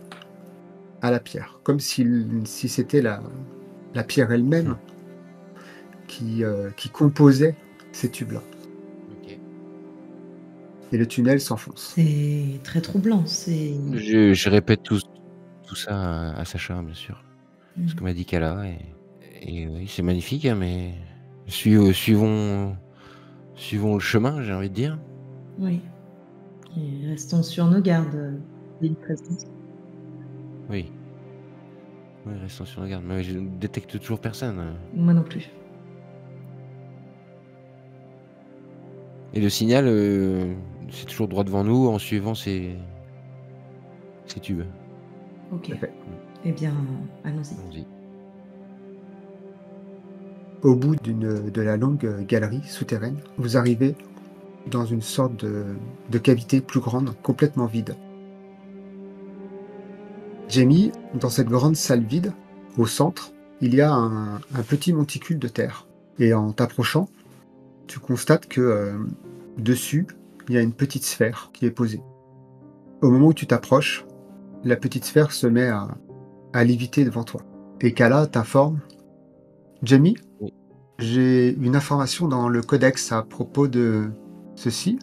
à la pierre, comme si c'était la pierre elle-même qui composait ces tubes-là. Ok. Et le tunnel s'enfonce. C'est très troublant. Je répète tout ça à Sacha, bien sûr. Ce que Mmh. m'a dit Kala. Et oui, c'est magnifique, hein, mais suivons le chemin, j'ai envie de dire. Oui. Et restons sur nos gardes, il y a une présence. Oui. Oui, restons sur la garde. Mais je ne détecte toujours personne. Moi non plus. Et le signal, c'est toujours droit devant nous en suivant ces tubes. OK. Tout à fait. Eh bien, allons-y. Allons-y. Au bout de la longue galerie souterraine, vous arrivez dans une sorte de cavité plus grande, complètement vide. Jamie, dans cette grande salle vide, au centre, il y a un petit monticule de terre. Et en t'approchant, tu constates que dessus, il y a une petite sphère qui est posée. Au moment où tu t'approches, la petite sphère se met à léviter devant toi. Et Kala t'informe: Jamie, Oui. j'ai une information dans le codex à propos de ceci.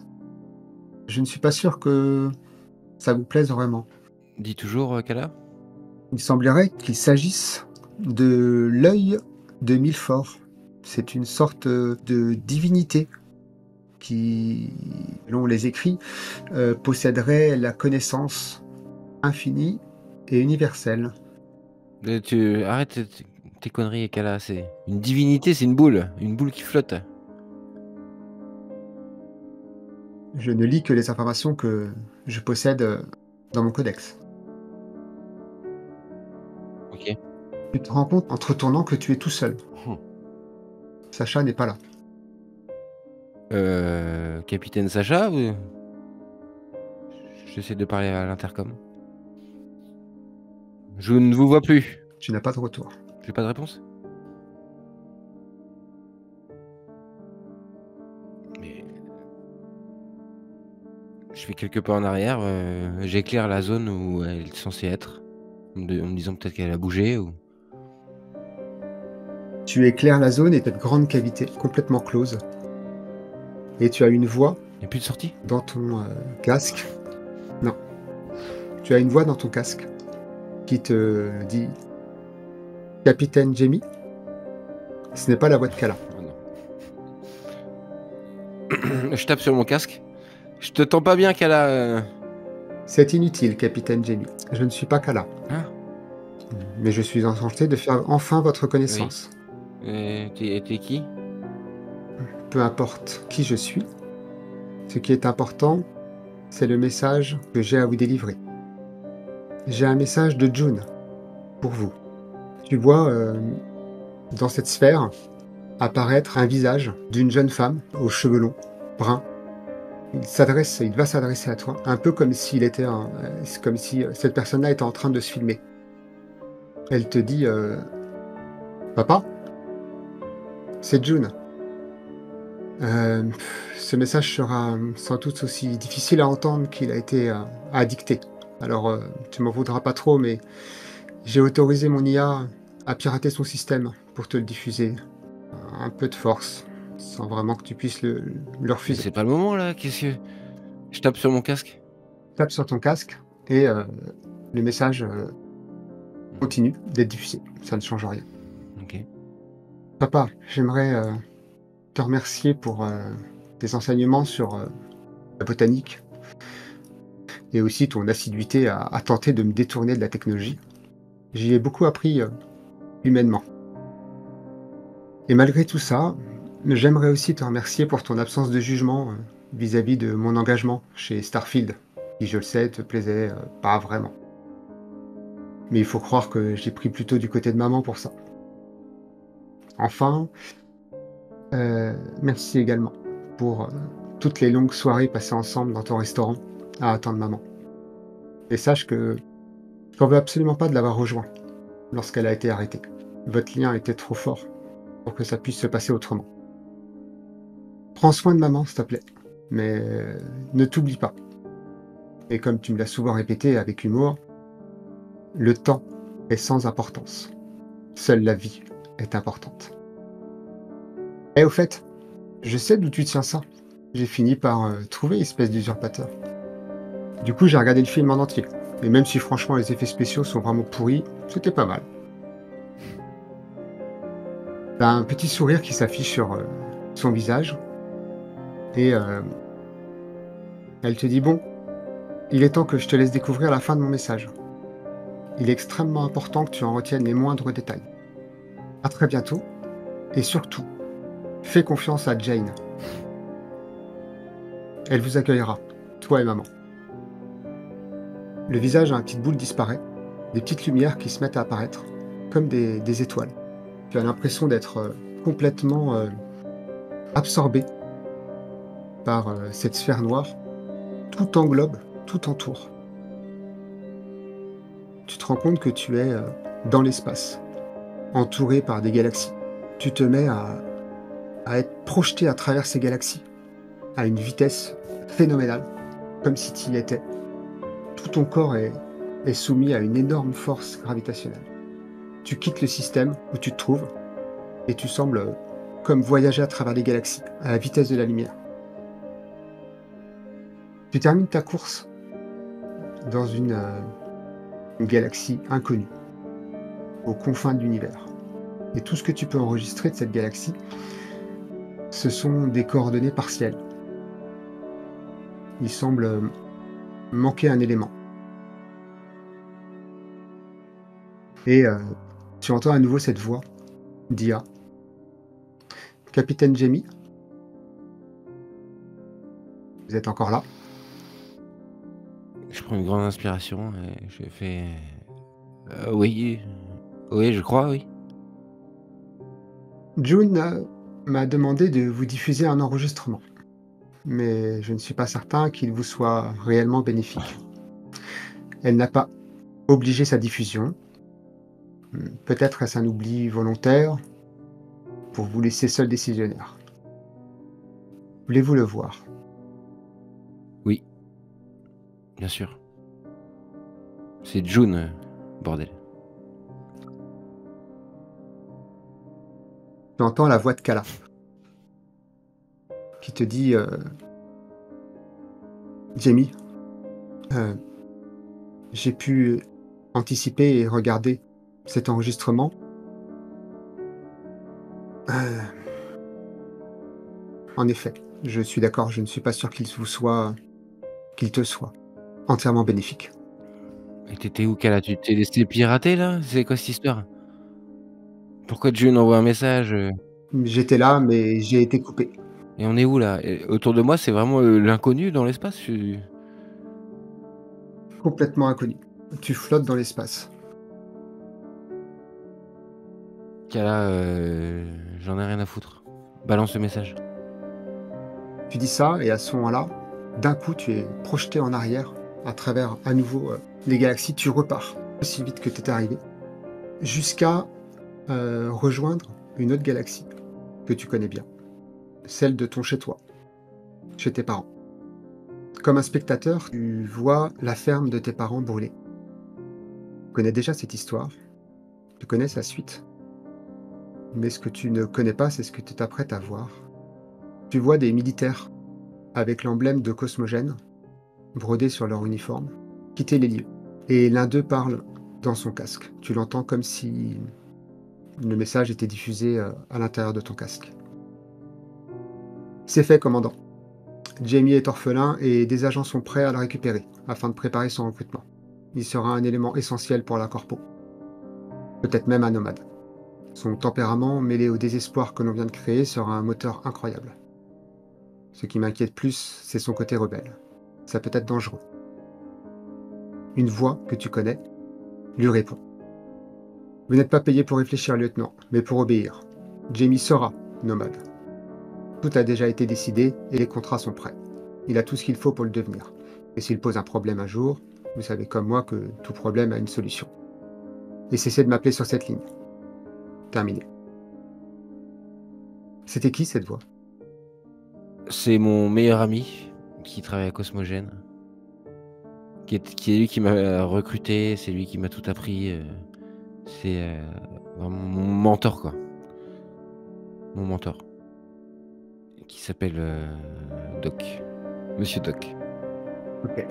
Je ne suis pas sûr que ça vous plaise vraiment. Dis toujours, Kala? Il semblerait qu'il s'agisse de l'œil de Milford. C'est une sorte de divinité qui, selon les écrits, posséderait la connaissance infinie et universelle. Arrête tes conneries, Kala. C'est une divinité, c'est une boule qui flotte. Je ne lis que les informations que je possède dans mon codex. Ok. Tu te rends compte en te retournant que tu es tout seul. Sacha n'est pas là. Capitaine Sacha ou... J'essaie de parler à l'intercom. Je ne vous vois plus. Tu n'as pas de retour. J'ai pas de réponse? Mais... Je fais quelques pas en arrière, j'éclaire la zone où elle est censée être, en me disant peut-être qu'elle a bougé ou... Tu éclaires la zone et cette grande cavité complètement close. Et tu as une voix Il n'y a plus de sortie? dans ton casque. Non. Tu as une voix dans ton casque qui te dit: Capitaine Jamie. Ce n'est pas la voix de Kala. Oh non. Je tape sur mon casque. Je te tends pas bien, Kala. C'est inutile, Capitaine Jamie. Je ne suis pas Kala. Hein? Mais je suis enchanté de faire enfin votre connaissance. T'es qui? Peu importe qui je suis, ce qui est important, c'est le message que j'ai à vous délivrer. J'ai un message de June pour vous. Tu vois dans cette sphère apparaître un visage d'une jeune femme aux cheveux longs, bruns. Il va s'adresser à toi, un peu comme s'il était comme si cette personne-là était en train de se filmer. Elle te dit: Papa, c'est June. Ce message sera sans doute aussi difficile à entendre qu'il a été à dicter. Alors, tu m'en voudras pas trop, mais j'ai autorisé mon IA à pirater son système pour te le diffuser. Un peu de force, sans vraiment que tu puisses le Mais refuser. c'est pas le moment là, qu'est-ce que... Je tape sur mon casque. Tape sur ton casque et le message continue d'être diffusé. Ça ne change rien. Ok. Papa, j'aimerais te remercier pour tes enseignements sur la botanique et aussi ton assiduité à tenter de me détourner de la technologie. J'y ai beaucoup appris humainement. Et malgré tout ça, j'aimerais aussi te remercier pour ton absence de jugement vis-à-vis de mon engagement chez Starfield, qui, je le sais, te plaisait pas vraiment. Mais il faut croire que j'ai pris plutôt du côté de maman pour ça. Enfin, merci également pour toutes les longues soirées passées ensemble dans ton restaurant à attendre maman. Et sache que je n'en veux absolument pas de l'avoir rejoint lorsqu'elle a été arrêtée. Votre lien était trop fort pour que ça puisse se passer autrement. Prends soin de maman, s'il te plaît, mais ne t'oublie pas. Et comme tu me l'as souvent répété avec humour, le temps est sans importance. Seule la vie est importante. Et au fait, je sais d'où tu tiens ça. J'ai fini par trouver espèce d'usurpateur. Du coup, j'ai regardé le film en entier. Et même si franchement les effets spéciaux sont vraiment pourris, c'était pas mal. T'as un petit sourire qui s'affiche sur son visage. Et elle te dit, bon, il est temps que je te laisse découvrir la fin de mon message. Il est extrêmement important que tu en retiennes les moindres détails. À très bientôt. Et surtout, fais confiance à Jane. Elle vous accueillera, toi et maman. Le visage à une petite boule disparaît, des petites lumières qui se mettent à apparaître, comme des étoiles. Tu as l'impression d'être complètement absorbé par cette sphère noire. Tout englobe, tout entoure. Tu te rends compte que tu es dans l'espace, entouré par des galaxies. Tu te mets à être projeté à travers ces galaxies, à une vitesse phénoménale, comme si tu y étais. Tout ton corps est soumis à une énorme force gravitationnelle. Tu quittes le système où tu te trouves et tu sembles comme voyager à travers les galaxies, à la vitesse de la lumière. Tu termines ta course dans une galaxie inconnue, aux confins de l'univers. Et tout ce que tu peux enregistrer de cette galaxie, ce sont des coordonnées partielles. Il semble manquer un élément. Et tu entends à nouveau cette voix d'IA. Capitaine Jamie, vous êtes encore là? Je prends une grande inspiration et je fais oui, oui, je crois, oui. June m'a demandé de vous diffuser un enregistrement, mais je ne suis pas certain qu'il vous soit réellement bénéfique. Elle n'a pas obligé sa diffusion. Peut-être est-ce un oubli volontaire pour vous laisser seul décisionnaire. Voulez-vous le voir? Oui, bien sûr. C'est June, bordel. Tu entends la voix de Kala qui te dit Jamie, j'ai pu anticiper et regarder cet enregistrement. En effet, je suis d'accord, je ne suis pas sûr qu'il te soit entièrement bénéfique. Et t'étais où, Kala? Tu t'es laissé pirater, là? C'est quoi cette histoire? Pourquoi June envoie un message? J'étais là, mais j'ai été coupé. Et on est où, là? Et autour de moi, c'est vraiment l'inconnu dans l'espace? Complètement inconnu. Tu flottes dans l'espace. Kala, j'en ai rien à foutre. Balance le message. Tu dis ça, et à ce moment-là, d'un coup, tu es projeté en arrière, à travers à nouveau les galaxies. Tu repars aussi vite que tu étais arrivé, jusqu'à rejoindre une autre galaxie que tu connais bien, celle de ton chez-toi, chez tes parents. Comme un spectateur, tu vois la ferme de tes parents brûler. Tu connais déjà cette histoire, tu connais sa suite. Mais ce que tu ne connais pas, c'est ce que tu t'apprêtes à voir. Tu vois des militaires avec l'emblème de Cosmogène brodé sur leur uniforme quitter les lieux. Et l'un d'eux parle dans son casque. Tu l'entends comme si le message était diffusé à l'intérieur de ton casque. C'est fait, commandant. Jamie est orphelin et des agents sont prêts à le récupérer afin de préparer son recrutement. Il sera un élément essentiel pour la Corpo. Peut-être même un nomade. Son tempérament, mêlé au désespoir que l'on vient de créer, sera un moteur incroyable. Ce qui m'inquiète plus, c'est son côté rebelle. Ça peut être dangereux. Une voix que tu connais lui répond. Vous n'êtes pas payé pour réfléchir, lieutenant, mais pour obéir. Jamie sera nomade. Tout a déjà été décidé et les contrats sont prêts. Il a tout ce qu'il faut pour le devenir. Et s'il pose un problème un jour, vous savez comme moi que tout problème a une solution. Et cessez de m'appeler sur cette ligne. Terminé. C'était qui cette voix? C'est mon meilleur ami qui travaille à Cosmogène, qui est lui qui m'a recruté, c'est lui qui m'a tout appris. C'est vraiment mon mentor, quoi. Mon mentor. Qui s'appelle Doc. Monsieur Doc. Ok.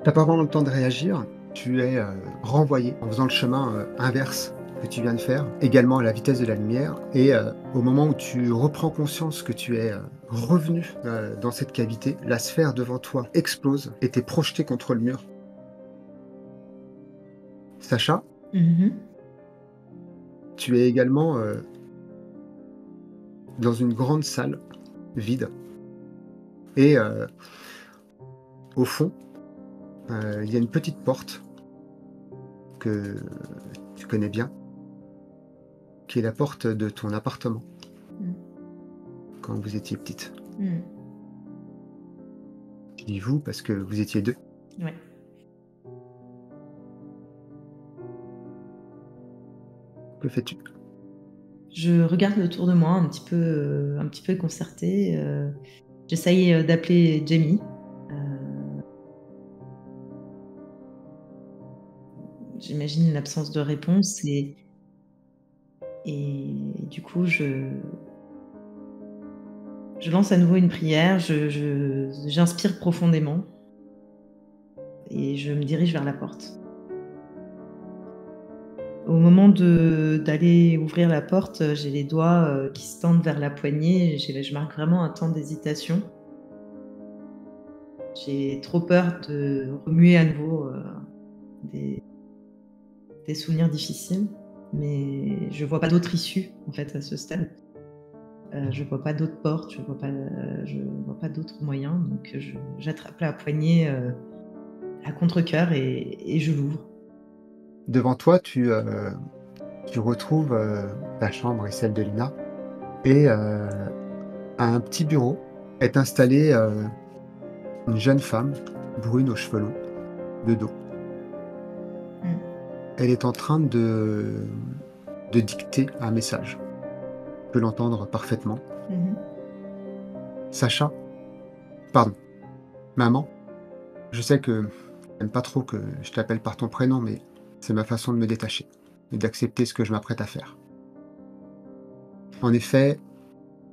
T'as pas vraiment le temps de réagir. Tu es renvoyé en faisant le chemin inverse que tu viens de faire, également à la vitesse de la lumière. Et au moment où tu reprends conscience que tu es revenu dans cette cavité, la sphère devant toi explose et t'es projeté contre le mur. Sacha, tu es également dans une grande salle vide. Et au fond, il y a une petite porte que tu connais bien, qui est la porte de ton appartement, quand vous étiez petite. Je dis vous parce que vous étiez 2. Ouais. Que fais-tu? Je regarde autour de moi un petit peu concertée. J'essaye d'appeler Jamie. J'imagine l'absence de réponse et du coup, je lance à nouveau une prière, j'inspire profondément et je me dirige vers la porte. Au moment d'aller ouvrir la porte, j'ai les doigts qui se tendent vers la poignée, je marque vraiment un temps d'hésitation. J'ai trop peur de remuer à nouveau des souvenirs difficiles, mais je vois pas d'autre issue en fait à ce stade. Je vois pas d'autres portes, je vois pas d'autres moyens, donc j'attrape la poignée à contre-cœur et je l'ouvre. Devant toi, tu retrouves ta chambre et celle de Lina. Et à un petit bureau est installée une jeune femme, brune aux cheveux longs, de dos. Elle est en train de dicter un message. Je peux l'entendre parfaitement. Sacha, pardon, maman, je sais que j'aime pas trop que je t'appelle par ton prénom, mais c'est ma façon de me détacher et d'accepter ce que je m'apprête à faire. En effet,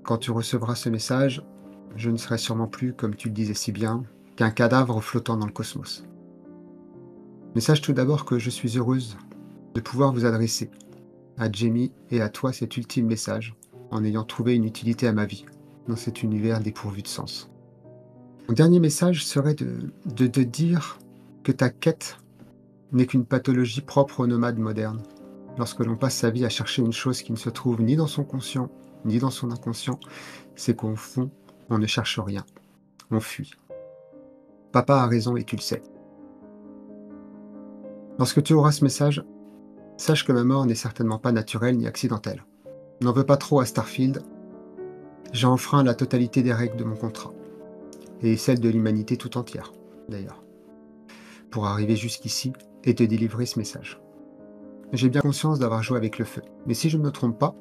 quand tu recevras ce message, je ne serai sûrement plus, comme tu le disais si bien, qu'un cadavre flottant dans le cosmos. Mais sache tout d'abord que je suis heureuse de pouvoir vous adresser, à Jamie et à toi, cet ultime message, en ayant trouvé une utilité à ma vie, dans cet univers dépourvu de sens. Mon dernier message serait de te dire que ta quête n'est qu'une pathologie propre aux nomades modernes, lorsque l'on passe sa vie à chercher une chose qui ne se trouve ni dans son conscient, ni dans son inconscient, c'est qu'au fond, on ne cherche rien, on fuit. Papa a raison et tu le sais. Lorsque tu auras ce message, sache que ma mort n'est certainement pas naturelle ni accidentelle. N'en veux pas trop à Starfield. J'ai enfreint la totalité des règles de mon contrat, et celle de l'humanité tout entière, d'ailleurs, pour arriver jusqu'ici et te délivrer ce message. J'ai bien conscience d'avoir joué avec le feu, mais si je ne me trompe pas,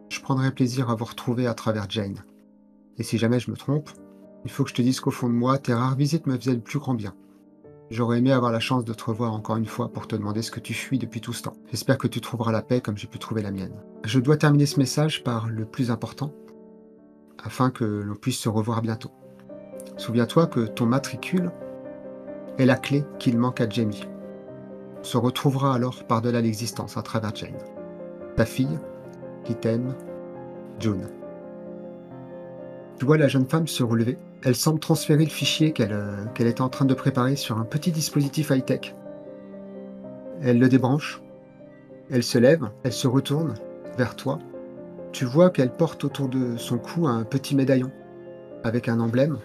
je prendrai plaisir à vous retrouver à travers Jane. Et si jamais je me trompe, il faut que je te dise qu'au fond de moi, tes rares visites me faisaient le plus grand bien. J'aurais aimé avoir la chance de te revoir encore une fois pour te demander ce que tu fuis depuis tout ce temps. J'espère que tu trouveras la paix comme j'ai pu trouver la mienne. Je dois terminer ce message par le plus important, afin que l'on puisse se revoir bientôt. Souviens-toi que ton matricule est la clé qu'il manque à Jamie. On se retrouvera alors par-delà l'existence à travers Jane. Ta fille, qui t'aime, June. Tu vois la jeune femme se relever. Elle semble transférer le fichier qu'elle était en train de préparer sur un petit dispositif high-tech. Elle le débranche. Elle se lève, elle se retourne vers toi. Tu vois qu'elle porte autour de son cou un petit médaillon avec un emblème.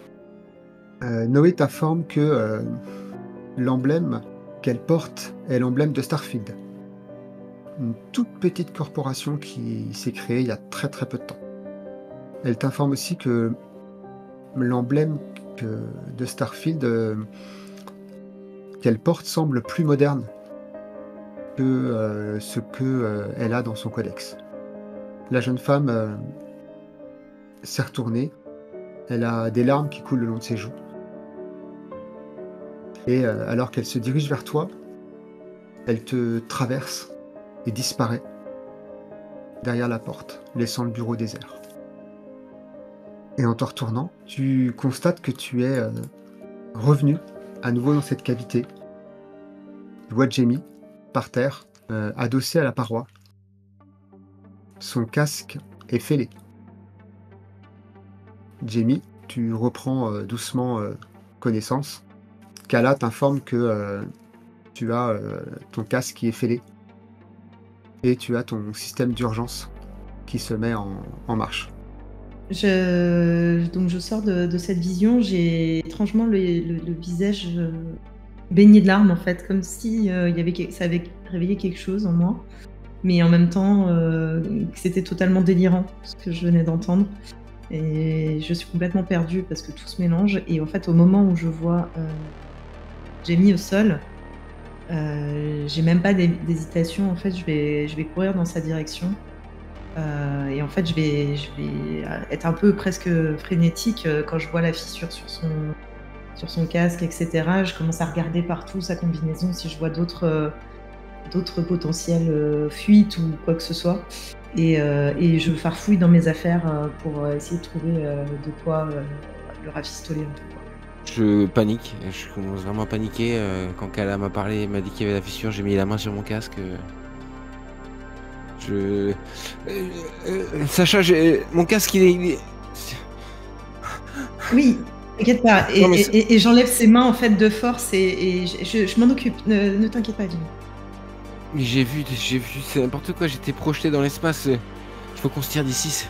Noé t'informe que l'emblème qu'elle porte est l'emblème de Starfield. Une toute petite corporation qui s'est créée il y a très très peu de temps. Elle t'informe aussi que l'emblème de Starfield qu'elle porte semble plus moderne que ce que elle a dans son codex. La jeune femme s'est retournée. Elle a des larmes qui coulent le long de ses joues. Et alors qu'elle se dirige vers toi, elle te traverse et disparaît derrière la porte, laissant le bureau désert. Et en te retournant, tu constates que tu es revenu à nouveau dans cette cavité. Tu vois Jamie par terre, adossé à la paroi. Son casque est fêlé. Jamie, tu reprends doucement connaissance. Kala t'informe que tu as ton casque qui est fêlé et tu as ton système d'urgence qui se met en marche. Donc je sors de cette vision, j'ai étrangement le visage baigné de larmes en fait, comme si ça avait réveillé quelque chose en moi, mais en même temps c'était totalement délirant ce que je venais d'entendre. Et je suis complètement perdue parce que tout se mélange. Et en fait, au moment où je vois Jamie au sol, j'ai même pas d'hésitation. En fait, je vais courir dans sa direction. Et en fait, je vais être un peu presque frénétique quand je vois la fissure sur son casque, etc. Je commence à regarder partout sa combinaison si je vois d'autres potentielles fuites ou quoi que ce soit. Et je farfouille dans mes affaires pour essayer de trouver de quoi le rafistoler un peu. Je panique, je commence vraiment à paniquer. Quand Kala m'a parlé, m'a dit qu'il y avait la fissure, j'ai mis la main sur mon casque. Sacha, mon casque il est... Oui, t'inquiète pas. Et j'enlève ses mains en fait de force et je m'en occupe. Ne t'inquiète pas, Jimmy. Mais j'ai vu, c'est n'importe quoi, j'étais projeté dans l'espace. Il faut qu'on se tire d'ici.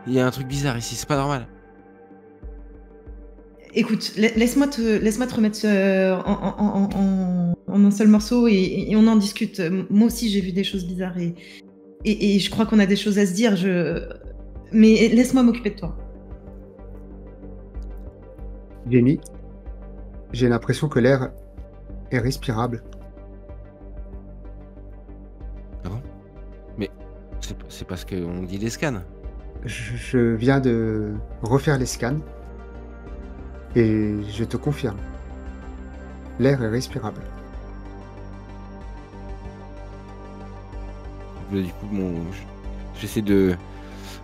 Il y a un truc bizarre ici, c'est pas normal. Écoute, laisse-moi te remettre en un seul morceau et on en discute. Moi aussi, j'ai vu des choses bizarres et je crois qu'on a des choses à se dire. Mais laisse-moi m'occuper de toi. Jamie, j'ai l'impression que l'air est respirable. Ah bon? Mais c'est parce qu'on dit les scans. Je viens de refaire les scans et je te confirme. L'air est respirable. Du coup, j'essaie de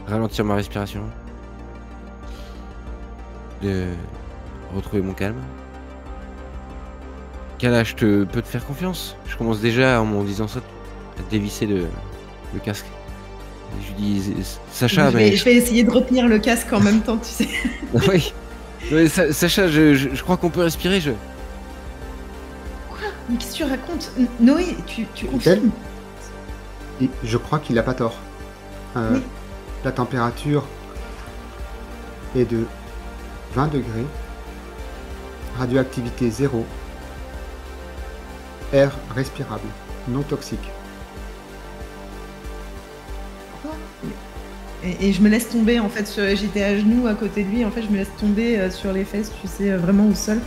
ralentir ma respiration. De retrouver mon calme. Kala, peux te faire confiance. Je commence déjà en disant ça à dévisser le casque. Et je lui dis, Sacha, je vais essayer de retenir le casque en même temps, tu sais. Oui. Ouais, Sacha, je crois qu'on peut respirer. Quoi? Mais qu'est-ce que tu racontes? Noé, tu confirmes? Et je crois qu'il n'a pas tort. Oui. La température est de 20 degrés, radioactivité 0, air respirable, non toxique. Quoi? Et je me laisse tomber, en fait, j'étais à genoux à côté de lui, en fait, je me laisse tomber sur les fesses, tu sais, vraiment au sol,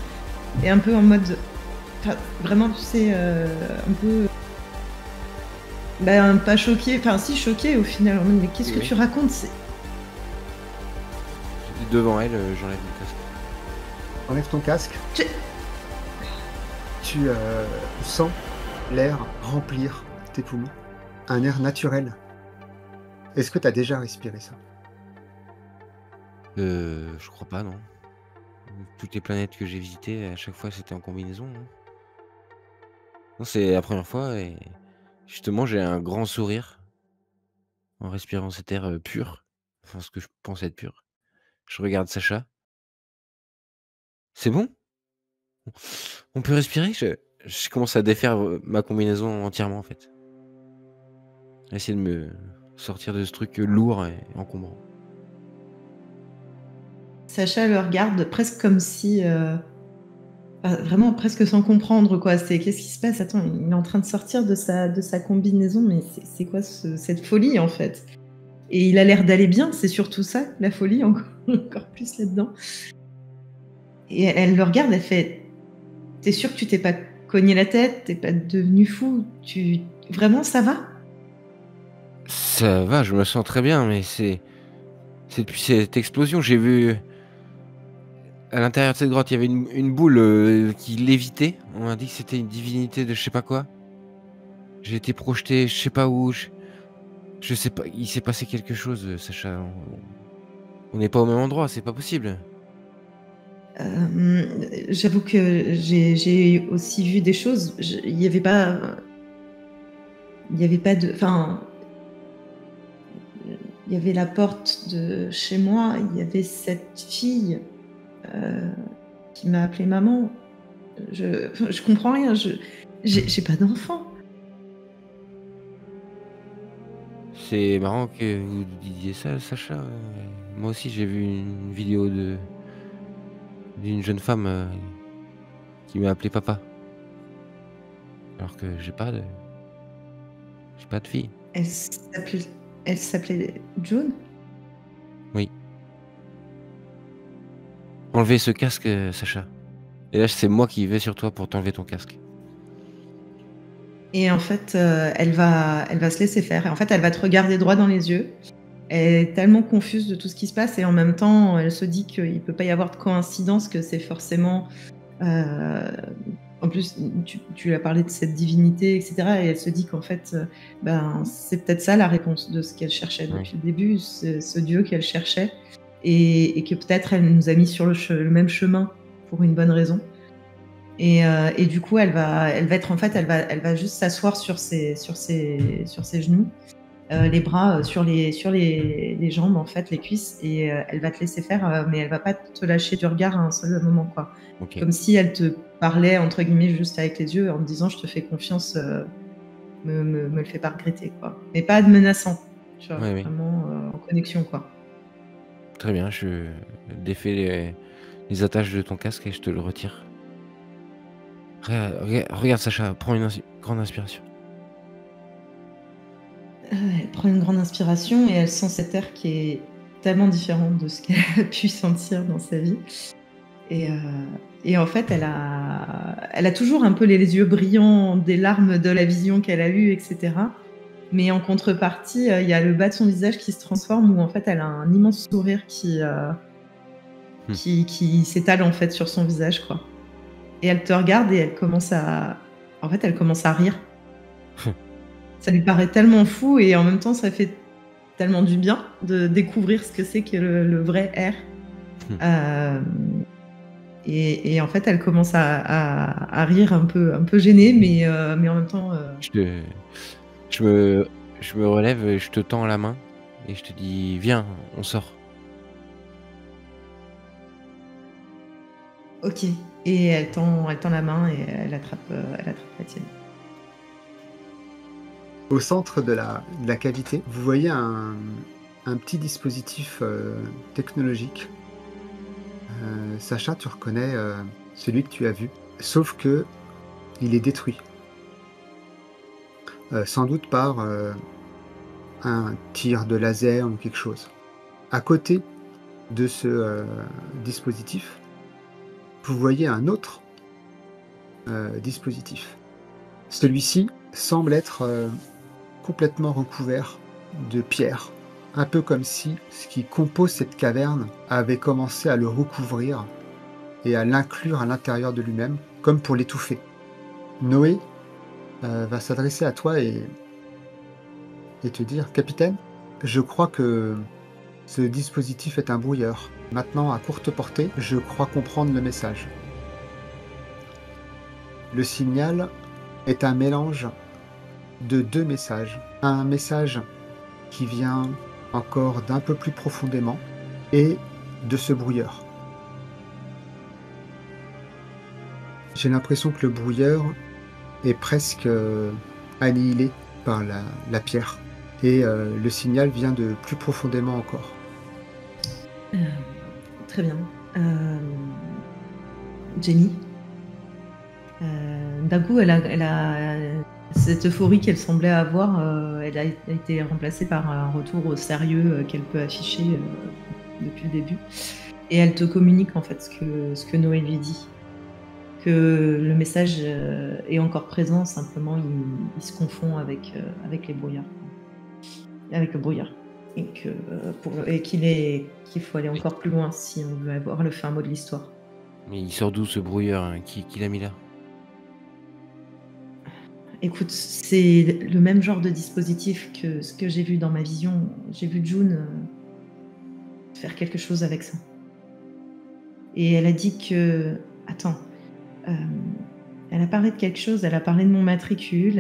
et un peu en mode, vraiment, tu sais, un peu, pas choqué, enfin si choqué au final, mais qu'est-ce que tu racontes? Devant elle, j'enlève mon casque. Enlève ton casque. Tu sens l'air remplir tes poumons, un air naturel. Est-ce que tu as déjà respiré ça? Je crois pas, non. Toutes les planètes que j'ai visitées, à chaque fois, c'était en combinaison. Hein. Non, c'est la première fois et justement, j'ai un grand sourire en respirant cet air pur. Enfin, ce que je pense être pur. Je regarde Sacha. C'est bon? On peut respirer? Je commence à défaire ma combinaison entièrement, en fait. Essayer de me sortir de ce truc lourd et encombrant. Sacha le regarde presque comme si... vraiment presque sans comprendre, quoi. Qu'est-ce qui se passe? Attends, il est en train de sortir de sa combinaison, mais c'est quoi cette folie, en fait? Et il a l'air d'aller bien, c'est surtout ça, la folie, encore plus là-dedans. Et elle le regarde, elle fait... T'es sûr que tu t'es pas cogné la tête, t'es pas devenu fou. Vraiment, ça va? Ça va, je me sens très bien, mais c'est depuis cette explosion, j'ai vu à l'intérieur de cette grotte, il y avait une boule qui lévitait. On m'a dit que c'était une divinité de je sais pas quoi. J'ai été projeté, je sais pas où. Je sais pas, il s'est passé quelque chose, Sacha. On n'est pas au même endroit, c'est pas possible. J'avoue que j'ai aussi vu des choses. Il n'y avait pas de. Enfin, il y avait la porte de chez moi, il y avait cette fille qui m'a appelée maman. Je comprends rien, j'ai pas d'enfant. C'est marrant que vous disiez ça, Sacha. Moi aussi, j'ai vu une vidéo d'une jeune femme qui m'a appelé papa. Alors que j'ai pas de fille. Elle s'appelait June. Oui. Enlevez ce casque, Sacha. Et là, c'est moi qui vais sur toi pour t'enlever ton casque. Et en fait, elle va se laisser faire. Et en fait, elle va te regarder droit dans les yeux. Elle est tellement confuse de tout ce qui se passe et en même temps, elle se dit qu'il ne peut pas y avoir de coïncidence, que c'est forcément... en plus, tu as parlé de cette divinité, etc. Et elle se dit qu'en fait, c'est peut-être ça la réponse de ce qu'elle cherchait depuis le début, ce Dieu qu'elle cherchait. Et que peut-être elle nous a mis sur le même chemin pour une bonne raison. Et du coup, elle va être, en fait, elle va juste s'asseoir sur ses genoux, les bras sur les jambes, en fait, les cuisses, et elle va te laisser faire, mais elle va pas te lâcher du regard à un seul moment, quoi. Okay. Comme si elle te parlait, entre guillemets, juste avec les yeux, en te disant je te fais confiance, me le fais pas regretter, quoi. Mais pas de menaçant, tu vois, vraiment en connexion, quoi. Très bien, je défais les attaches de ton casque et je te le retire. Regarde Sacha, prends une grande inspiration. Elle prend une grande inspiration et elle sent cet air qui est tellement différent de ce qu'elle a pu sentir dans sa vie. Et en fait, elle a toujours un peu les yeux brillants des larmes de la vision qu'elle a eue, etc. Mais en contrepartie, il y a le bas de son visage qui se transforme, où en fait, elle a un immense sourire qui s'étale en fait sur son visage, quoi. Et elle te regarde et elle commence à rire. Ça lui paraît tellement fou et en même temps, ça fait tellement du bien de découvrir ce que c'est que le vrai air. Et en fait, elle commence à rire un peu gênée, mais en même temps... Je me relève, et je te tends la main et je te dis viens, on sort. Ok. Et elle tend la main et elle attrape la tienne. Au centre de la cavité, vous voyez un petit dispositif technologique. Sacha, tu reconnais celui que tu as vu, sauf que il est détruit. Sans doute par un tir de laser ou quelque chose. À côté de ce dispositif, vous voyez un autre dispositif. Celui-ci semble être complètement recouvert de pierres, un peu comme si ce qui compose cette caverne avait commencé à le recouvrir et à l'inclure à l'intérieur de lui-même, comme pour l'étouffer. Noé va s'adresser à toi et te dire « Capitaine, je crois que ce dispositif est un brouilleur. Maintenant, à courte portée, je crois comprendre le message. Le signal est un mélange de deux messages. Un message qui vient encore d'un peu plus profondément et de ce brouilleur. J'ai l'impression que le brouilleur est presque annihilé par la pierre. Et le signal vient de plus profondément encore. Très bien. Jenny, d'un coup, elle a cette euphorie qu'elle semblait avoir, elle a été remplacée par un retour au sérieux qu'elle peut afficher depuis le début. Et elle te communique en fait ce que Noé lui dit. que le message est encore présent, simplement il se confond avec les brouillards, avec le brouillard. Et qu'il faut aller encore plus loin si on veut avoir le fin mot de l'histoire. Mais il sort d'où ce brouilleur, hein? Qui l'a mis là? Écoute, c'est le même genre de dispositif que ce que j'ai vu dans ma vision. J'ai vu June faire quelque chose avec ça. Et elle a dit que... Attends. Elle a parlé de quelque chose, elle a parlé de mon matricule,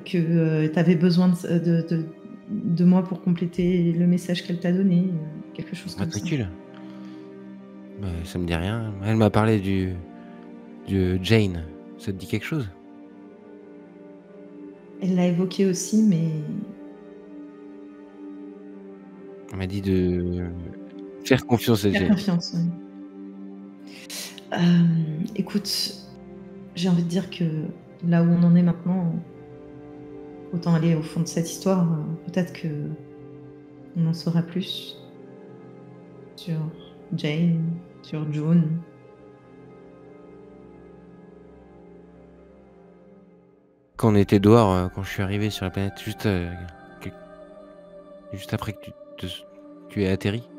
que tu avais besoin de moi pour compléter le message qu'elle t'a donné, quelque chose comme ça. Matricule? Bah, ça me dit rien. Elle m'a parlé de Jane. Ça te dit quelque chose? Elle l'a évoqué aussi, mais Elle m'a dit de faire confiance à faire Jane. confiance, ouais. Écoute, j'ai envie de dire que là où on en est maintenant, autant aller au fond de cette histoire. Peut-être qu'on en saura plus sur Jane, sur June. Quand on était dehors, quand je suis arrivé sur la planète, juste après que tu aies atterri,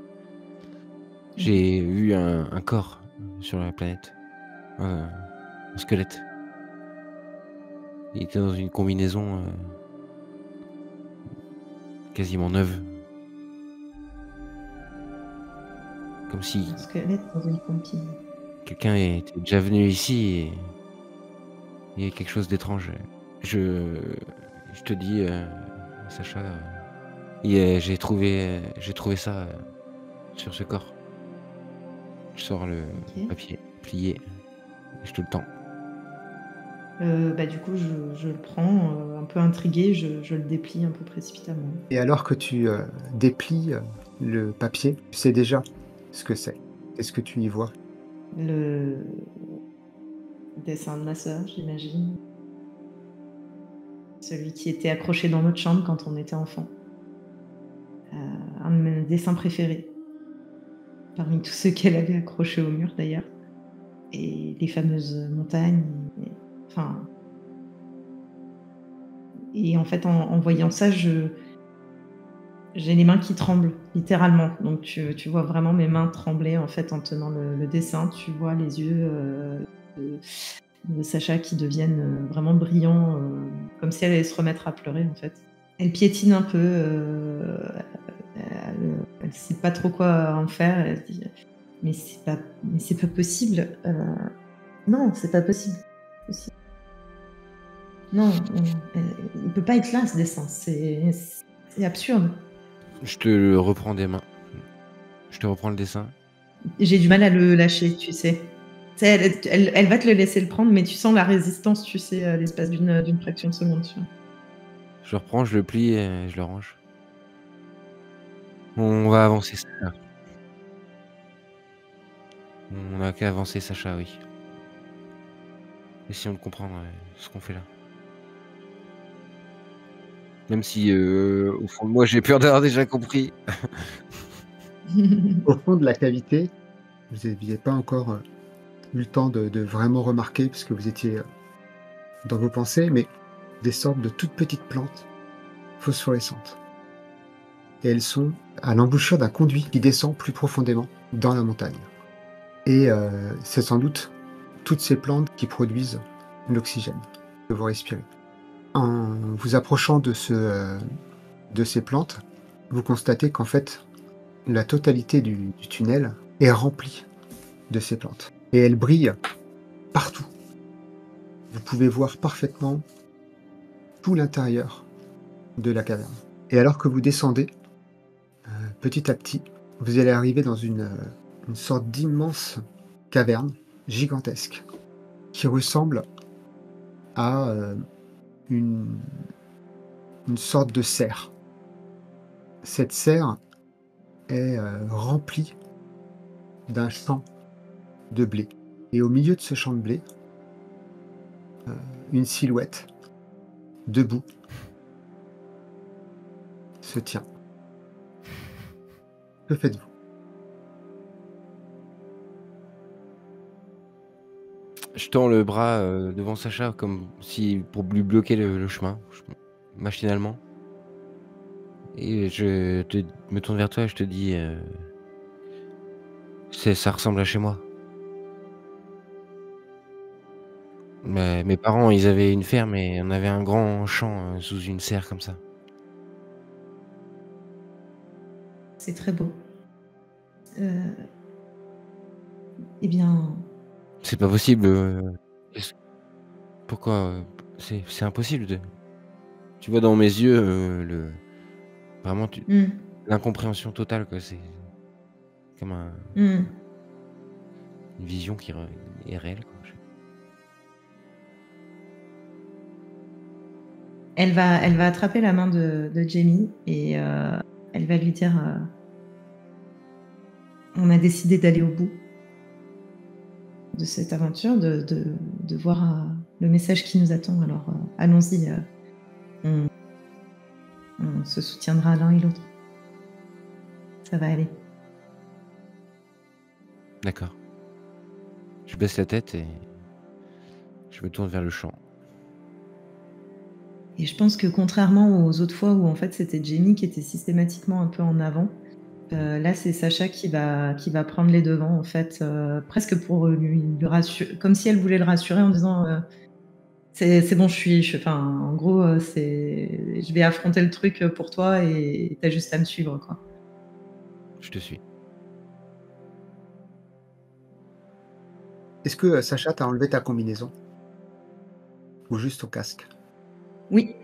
j'ai vu un corps sur la planète. Un squelette. Il était dans une combinaison quasiment neuve. Comme si Un squelette dans une combine. quelqu'un était déjà venu ici et il y a quelque chose d'étrange. Je te dis, Sacha, j'ai trouvé ça sur ce corps. Je sors le papier plié et je te le tends. Du coup, je le prends, un peu intriguée, je le déplie un peu précipitamment. Et alors que tu déplies le papier, tu sais déjà ce que c'est. Qu'est-ce que tu y vois? Le dessin de ma sœur, j'imagine. Celui qui était accroché dans notre chambre quand on était enfant. Un de mes dessins préférés. Parmi tous ceux qu'elle avait accrochés au mur d'ailleurs. Et les fameuses montagnes. Et en fait, en voyant ça, j'ai les mains qui tremblent, littéralement. Donc tu vois vraiment mes mains trembler en fait en tenant le dessin. Tu vois les yeux de Sacha qui deviennent vraiment brillants, comme si elle allait se remettre à pleurer en fait. Elle piétine un peu, elle ne sait pas trop quoi en faire. Elle dit mais c'est pas possible. Non, c'est pas possible. Non, il peut pas être là ce dessin. C'est absurde. Je te reprends des mains. Je te reprends le dessin. J'ai du mal à le lâcher, tu sais. Elle va te le laisser le prendre, mais tu sens la résistance, tu sais, à l'espace d'une fraction de seconde. Tu vois. Je le reprends, je le plie et je le range. On va avancer, Sacha. On n'a qu'à avancer, Sacha, oui. Essayons de comprendre ce qu'on fait là. Même si, au fond de moi, j'ai peur d'avoir déjà compris. Au fond de la cavité, vous n'aviez pas encore eu le temps de vraiment remarquer, parce que vous étiez dans vos pensées, mais des sortes de toutes petites plantes phosphorescentes. Et elles sont à l'embouchure d'un conduit qui descend plus profondément dans la montagne. Et c'est sans doute toutes ces plantes qui produisent l'oxygène que vous respirez. En vous approchant de ces plantes, vous constatez qu'en fait, la totalité du tunnel est remplie de ces plantes. Et elles brillent partout. Vous pouvez voir parfaitement tout l'intérieur de la caverne. Et alors que vous descendez, petit à petit, vous allez arriver dans une sorte d'immense caverne gigantesque qui ressemble à une sorte de serre. Cette serre est remplie d'un champ de blé. Et au milieu de ce champ de blé, une silhouette, debout, se tient. Que faites-vous? Je tends le bras devant Sacha comme si pour lui bloquer le chemin, machinalement. Et me tourne vers toi et je te dis ça ressemble à chez moi. Mes parents, ils avaient une ferme et on avait un grand champ sous une serre comme ça. C'est très beau. Eh bien, C'est pas possible. Pourquoi c'est impossible de. Tu vois dans mes yeux vraiment l'incompréhension totale, quoi. C'est comme une vision qui est réelle, quoi. Elle va attraper la main de Jamie et elle va lui dire on a décidé d'aller au bout de cette aventure, de voir le message qui nous attend. Alors allons-y, on se soutiendra l'un et l'autre. Ça va aller. D'accord. Je baisse la tête et je me tourne vers le champ. Et je pense que contrairement aux autres fois où en fait c'était Jamie qui était systématiquement un peu en avant, là c'est Sacha qui va prendre les devants en fait, presque pour lui rassurer, comme si elle voulait le rassurer en disant c'est bon, en gros je vais affronter le truc pour toi et t'as juste à me suivre, quoi. Je te suis. Est-ce que Sacha t'a enlevé ta combinaison? Ou juste ton casque? Oui.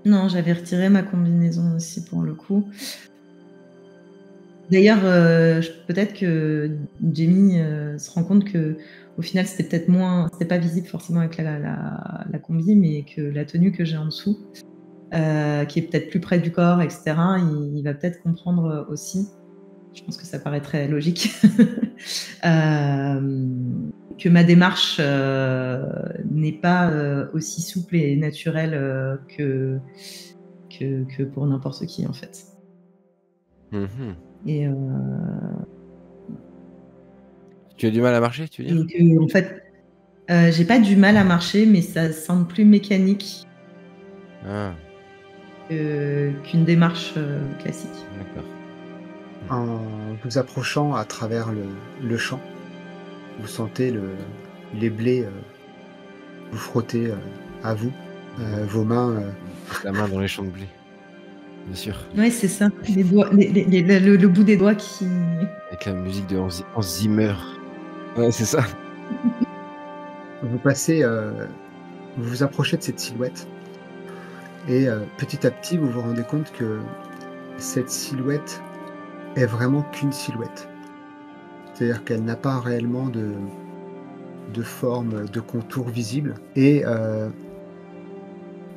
Non, j'avais retiré ma combinaison aussi pour le coup. D'ailleurs, peut-être que Jamie se rend compte que au final c'était pas visible forcément avec la combi, mais que la tenue que j'ai en dessous, qui est peut-être plus près du corps, etc., il va peut-être comprendre aussi. Je pense que ça paraît très logique. Que ma démarche n'est pas aussi souple et naturelle que pour n'importe qui, en fait. Et tu as du mal à marcher, tu veux dire? Et que, en fait, j'ai pas du mal à marcher, mais ça semble plus mécanique qu'une démarche classique. D'accord. En vous approchant à travers le champ, vous sentez les blés vous frotter à vous, vos mains. La main dans les champs de blé. Bien sûr. Ouais, c'est ça. Les doigts, le bout des doigts qui. Avec la musique de Hans Zimmer. Ouais, c'est ça. Vous passez, vous vous approchez de cette silhouette et petit à petit, vous vous rendez compte que cette silhouette est vraiment qu'une silhouette. C'est-à-dire qu'elle n'a pas réellement de forme, de contour visible. Et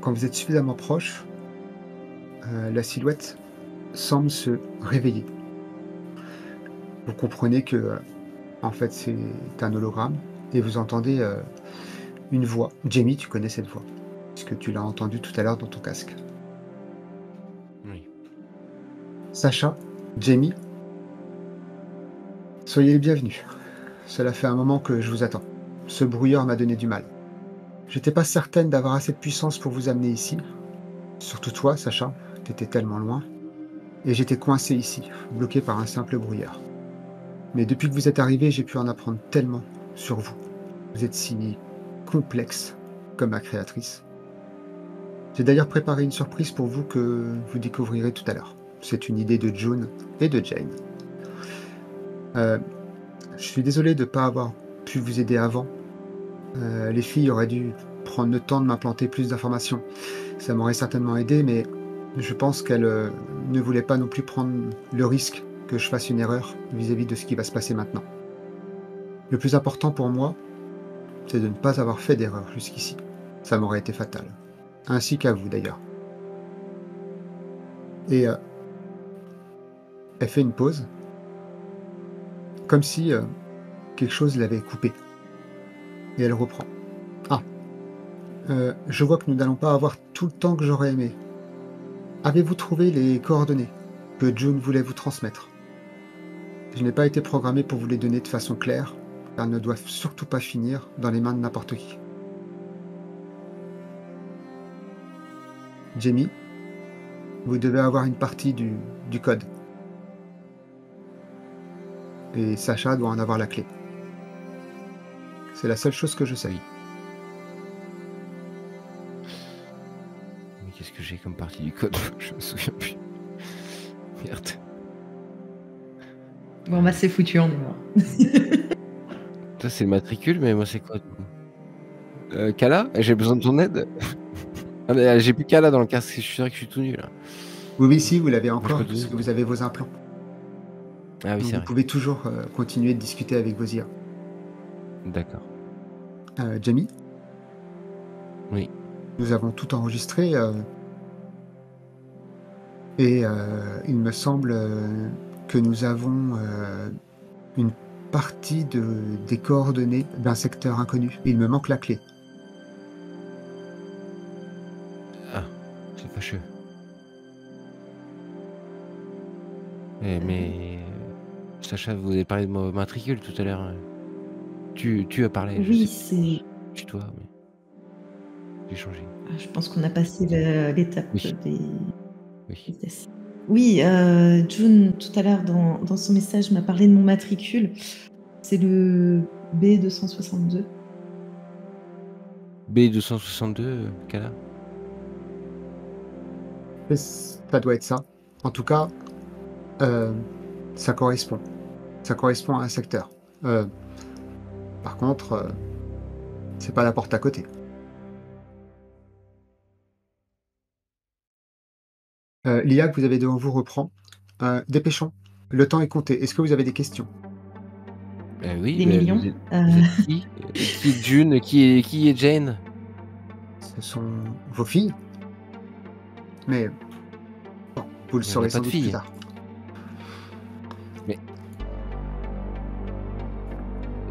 quand vous êtes suffisamment proche, la silhouette semble se réveiller. Vous comprenez que, en fait, c'est un hologramme et vous entendez une voix. Jamie, tu connais cette voix, puisque tu l'as entendue tout à l'heure dans ton casque. Oui. Sacha, Jamie, soyez les bienvenus. Cela fait un moment que je vous attends. Ce brouilleur m'a donné du mal. J'étais pas certaine d'avoir assez de puissance pour vous amener ici. Surtout toi, Sacha, t'étais tellement loin. Et j'étais coincé ici, bloqué par un simple brouillard. Mais depuis que vous êtes arrivé, j'ai pu en apprendre tellement sur vous. Vous êtes si complexe comme ma créatrice. J'ai d'ailleurs préparé une surprise pour vous que vous découvrirez tout à l'heure. C'est une idée de June et de Jane. Je suis désolé de ne pas avoir pu vous aider avant. Les filles auraient dû prendre le temps de m'implanter plus d'informations. Ça m'aurait certainement aidé, mais je pense qu'elles ne voulaient pas non plus prendre le risque que je fasse une erreur vis-à-vis de ce qui va se passer maintenant. Le plus important pour moi, c'est de ne pas avoir fait d'erreur jusqu'ici. Ça m'aurait été fatal. Ainsi qu'à vous d'ailleurs. Et elle fait une pause, comme si quelque chose l'avait coupée. Et elle reprend. Je vois que nous n'allons pas avoir tout le temps que j'aurais aimé. Avez-vous trouvé les coordonnées que June voulait vous transmettre? Je n'ai pas été programmé pour vous les donner de façon claire, car ne doivent surtout pas finir dans les mains de n'importe qui. Jamie, vous devez avoir une partie du code. Et Sacha doit en avoir la clé. C'est la seule chose que je sais. Oui. Mais qu'est-ce que j'ai comme partie du code? Je me souviens plus. Merde. Bon, bah, c'est foutu, on est mort. Ça, c'est le matricule, mais moi, c'est quoi? Kala, j'ai besoin de ton aide. Ah, mais j'ai plus Kala dans le casque, je suis sûr que je suis tout nu là. Oui, si, vous l'avez je encore, peux parce te- que vous avez vos implants. Ah oui, Donc c'est vous vrai. pouvez toujours continuer de discuter avec vos IA. D'accord. Jamie, Oui. nous avons tout enregistré et il me semble que nous avons une partie des coordonnées d'un secteur inconnu. Il me manque la clé. Ah, c'est fâcheux. Mais Sacha, vous avez parlé de mon matricule tout à l'heure. Tu as parlé, je Oui, sais c'est. plus toi, mais j'ai changé. Je pense qu'on a passé l'étape Oui. des Oui. tests. Oui, June, tout à l'heure, dans son message, m'a parlé de mon matricule. C'est le B262. B262, Kala. Et ça doit être ça. En tout cas, ça correspond. Ça correspond à un secteur. Par contre, c'est pas la porte à côté. L'IA que vous avez devant vous reprend. Dépêchons. Le temps est compté. Est-ce que vous avez des questions? Oui, Des mais millions. vous êtes qui? Qui est June? Qui est Jane? Ce sont vos filles. Mais bon, vous le Mais on saurez n'a pas sans de doute plus filles. tard. Mais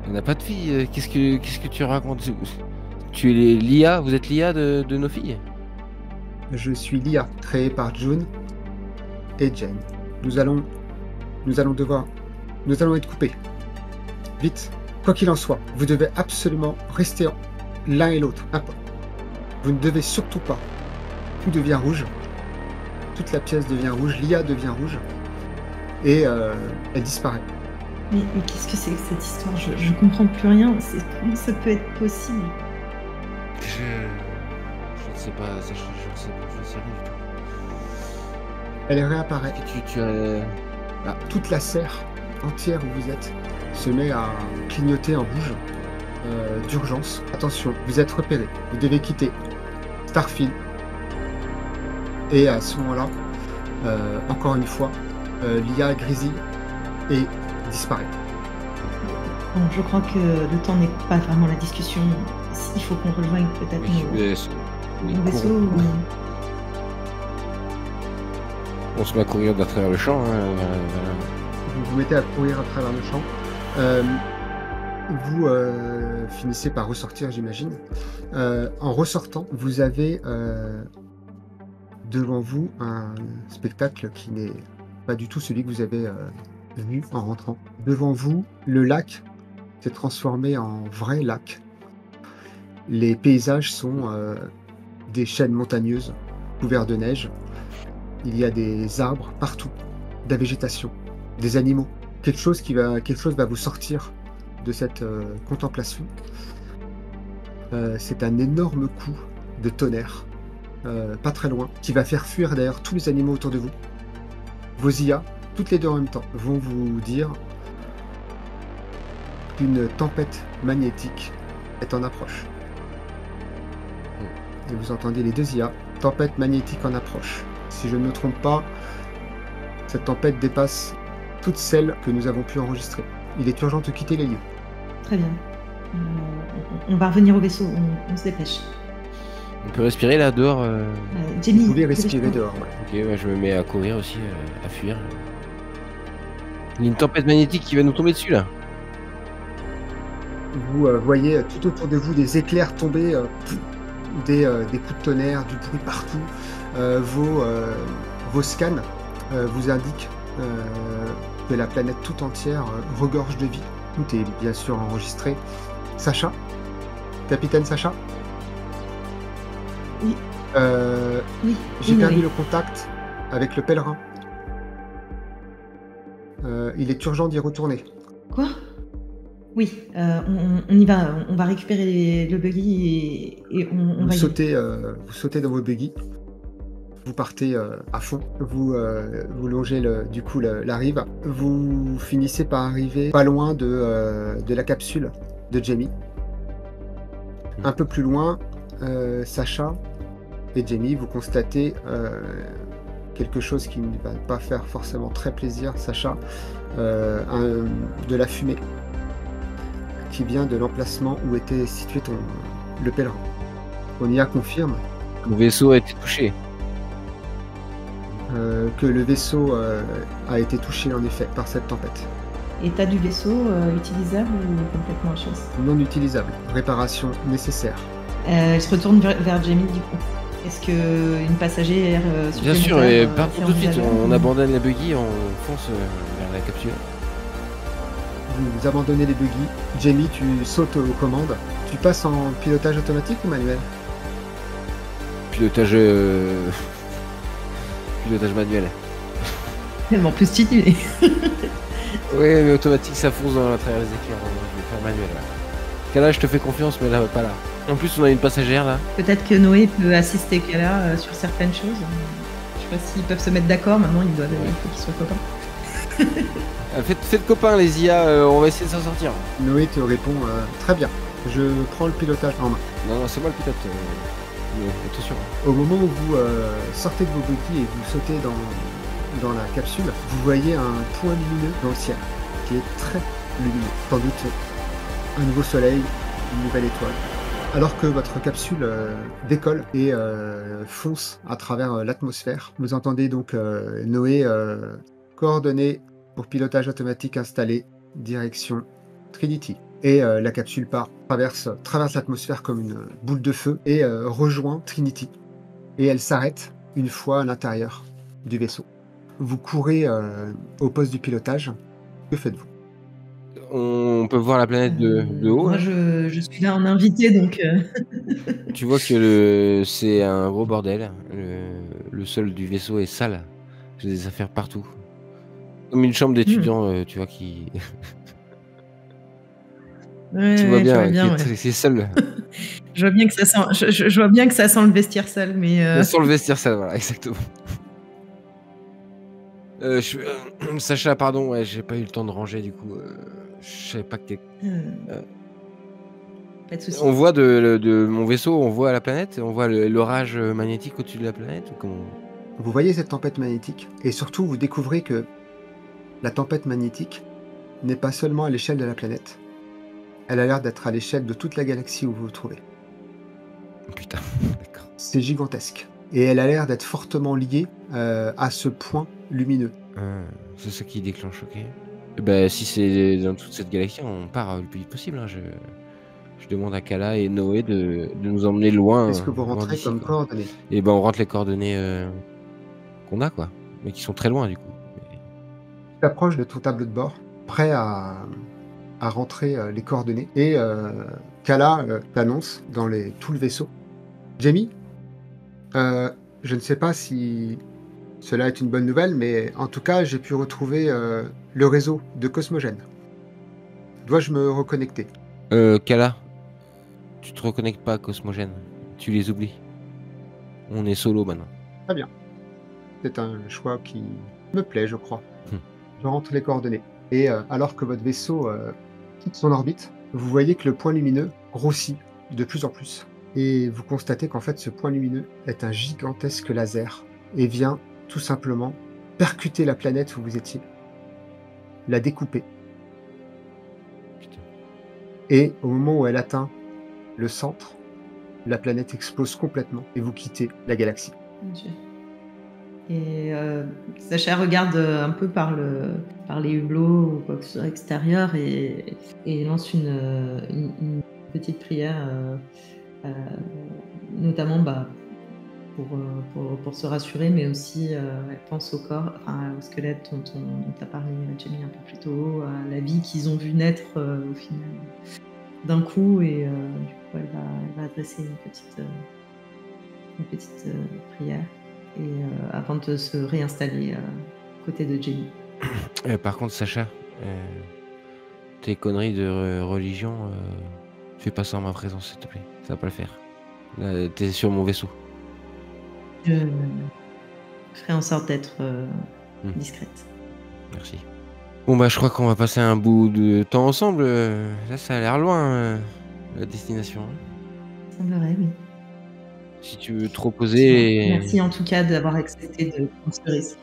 on n'a pas de filles. Qu'est-ce que tu racontes? Tu es l'IA? Vous êtes l'IA de nos filles? Je suis l'IA créée par June et Jane. Nous allons être coupés. Vite, quoi qu'il en soit, vous devez absolument rester l'un et l'autre. Vous ne devez surtout pas. Tout devient rouge. Toute la pièce devient rouge. L'IA devient rouge. Et elle disparaît. Mais qu'est-ce que c'est que cette histoire? Je comprends plus rien. Comment ça peut être possible? Je ne sais pas, je ne sais rien du tout. Elle réapparaît. Tu as... Toute la serre entière où vous êtes se met à clignoter en rouge d'urgence. Attention, vous êtes repéré. Vous devez quitter Starfield. Et à ce moment-là, encore une fois, l'IA grésille et disparaît. Bon, je crois que le temps n'est pas vraiment la discussion. Il faut qu'on rejoigne peut-être nos vaisseaux. On se met à courir à travers le champ. Vous vous mettez à courir à travers le champ. Vous finissez par ressortir, j'imagine. En ressortant, vous avez devant vous un spectacle qui n'est pas du tout celui que vous avez vu en rentrant. Devant vous, le lac s'est transformé en vrai lac. Les paysages sont des chaînes montagneuses couvertes de neige. Il y a des arbres partout, de la végétation, des animaux. Quelque chose va vous sortir de cette contemplation. C'est un énorme coup de tonnerre, pas très loin, qui va faire fuir d'ailleurs tous les animaux autour de vous. Vos IA, toutes les deux en même temps, vont vous dire qu'une tempête magnétique est en approche. Et vous entendez les deux IA, tempête magnétique en approche. Si je ne me trompe pas, cette tempête dépasse toutes celles que nous avons pu enregistrer. Il est urgent de quitter les lieux. Très bien. On va revenir au vaisseau, on se dépêche. On peut respirer là dehors. Jamie, Vous pouvez respirer dehors. Ouais. Ok, je me mets à courir aussi, à fuir. Il y a une tempête magnétique qui va nous tomber dessus là. Vous voyez tout autour de vous des éclairs tomber, des coups de tonnerre, du bruit partout. Vos scans vous indiquent que la planète tout entière regorge de vie. Tout est bien sûr enregistré. Sacha, capitaine Sacha, Oui, oui, j'ai oui, perdu Noé. le contact avec le pèlerin. Il est urgent d'y retourner. Quoi? Oui, on y va. On va récupérer le buggy et on va y aller. Vous sautez dans vos buggy, vous partez à fond, vous longez la rive, vous finissez par arriver pas loin de la capsule de Jamie. Un peu plus loin, Sacha et Jamie, vous constatez quelque chose qui ne va pas faire forcément très plaisir, Sacha, de la fumée qui vient de l'emplacement où était situé le pèlerin. Onia confirme Le vaisseau a été touché. que le vaisseau a été touché en effet par cette tempête. État du vaisseau utilisable ou complètement HS? Non utilisable, réparation nécessaire. Elle se retourne vers Jamie du coup. Est-ce qu'une passagère Bien sûr, supplémentaire, et partons c'est tout de suite. envisageable On ou- abandonne la buggy, on fonce vers la capsule. Vous abandonnez les buggy. Jamie, tu sautes aux commandes. Tu passes en pilotage automatique ou manuel? Pilotage, pilotage manuel. Tellement plus stylé. Oui, mais automatique, ça fonce dans à travers les éclairs. Je vais faire manuel. Ouais. Là, je te fais confiance, mais là, pas là. En plus, on a une passagère là. Peut-être que Noé peut assister Kala sur certaines choses. Je sais pas s'ils peuvent se mettre d'accord. Maintenant, il faut qu'ils soient copains. Faites copain, les IA, on va essayer de s'en sortir. Noé te répond très bien. Je prends le pilotage en main. Non, c'est moi le pilote. Mais attention. Au moment où vous sortez de vos buggy et vous sautez dans la capsule, vous voyez un point lumineux dans le ciel qui est très lumineux. Sans doute un nouveau soleil, une nouvelle étoile. Alors que votre capsule décolle et fonce à travers l'atmosphère, vous entendez donc Noé coordonnées pour pilotage automatique installé, direction Trinity. Et la capsule traverse l'atmosphère comme une boule de feu et rejoint Trinity. Et elle s'arrête une fois à l'intérieur du vaisseau. Vous courez au poste du pilotage. Que faites-vous? On peut voir la planète de haut. Moi, Hein. je suis là en invité, donc. Tu vois que c'est un gros bordel. Le sol du vaisseau est sale. J'ai des affaires partout. Comme une chambre d'étudiant, tu vois, qui. Ouais, tu vois je vois bien, bien, c'est seul. Je vois bien que ça sent. Je vois bien que ça sent le vestiaire sale, mais. Sans le vestiaire sale, voilà, exactement. Sacha, pardon, ouais, j'ai pas eu le temps de ranger du coup. Je savais pas que t'es. Pas de soucis. On voit de mon vaisseau, on voit la planète, on voit l'orage magnétique au-dessus de la planète ou comment? Vous voyez cette tempête magnétique et surtout vous découvrez que la tempête magnétique n'est pas seulement à l'échelle de la planète. Elle a l'air d'être à l'échelle de toute la galaxie où vous vous trouvez. Putain, d'accord. C'est gigantesque. Et elle a l'air d'être fortement liée à ce point lumineux. C'est ça qui déclenche, ok. Ben, si c'est dans toute cette galaxie, on part le plus vite possible. Hein. Je demande à Kala et Noé de nous emmener loin. Qu'est-ce que vous loin rentrez d'ici, comme quoi. coordonnées? Et ben on rentre les coordonnées qu'on a, quoi. Mais qui sont très loin du coup. Tu t'approches de ton tableau de bord, prêt à rentrer les coordonnées. Et Kala t'annonce dans tout le vaisseau. Jamie, je ne sais pas si cela est une bonne nouvelle, mais en tout cas, j'ai pu retrouver le réseau de Cosmogène. Dois-je me reconnecter? Kala, tu te reconnectes pas à Cosmogène. Tu les oublies. On est solo maintenant. Très bien. C'est un choix qui me plaît, je crois. Je rentre les coordonnées. Et alors que votre vaisseau quitte son orbite, vous voyez que le point lumineux grossit de plus en plus. Et vous constatez qu'en fait, ce point lumineux est un gigantesque laser et vient tout simplement percuter la planète où vous étiez, la découper. Putain. Et au moment où elle atteint le centre, la planète explose complètement et vous quittez la galaxie. Mon Dieu. Et Sacha regarde un peu par les hublots ou quoi que ce soit extérieur et lance une petite prière, notamment pour se rassurer, mais aussi elle pense au corps, enfin, au squelette dont tu as parlé, Jamie, un peu plus tôt, à la vie qu'ils ont vu naître au final d'un coup, et du coup elle va adresser une petite prière avant de se réinstaller côté de Jamie. Par contre, Sacha, tes conneries de religion, fais pas ça en ma présence, s'il te plaît. Ça va pas le faire. Là, t'es sur mon vaisseau. Je ferai en sorte d'être discrète. Merci. Bon bah je crois qu'on va passer un bout de temps ensemble. Là ça a l'air loin, la destination. Semblerait, oui. Si tu veux te reposer... Merci en tout cas d'avoir accepté de prendre ce risque.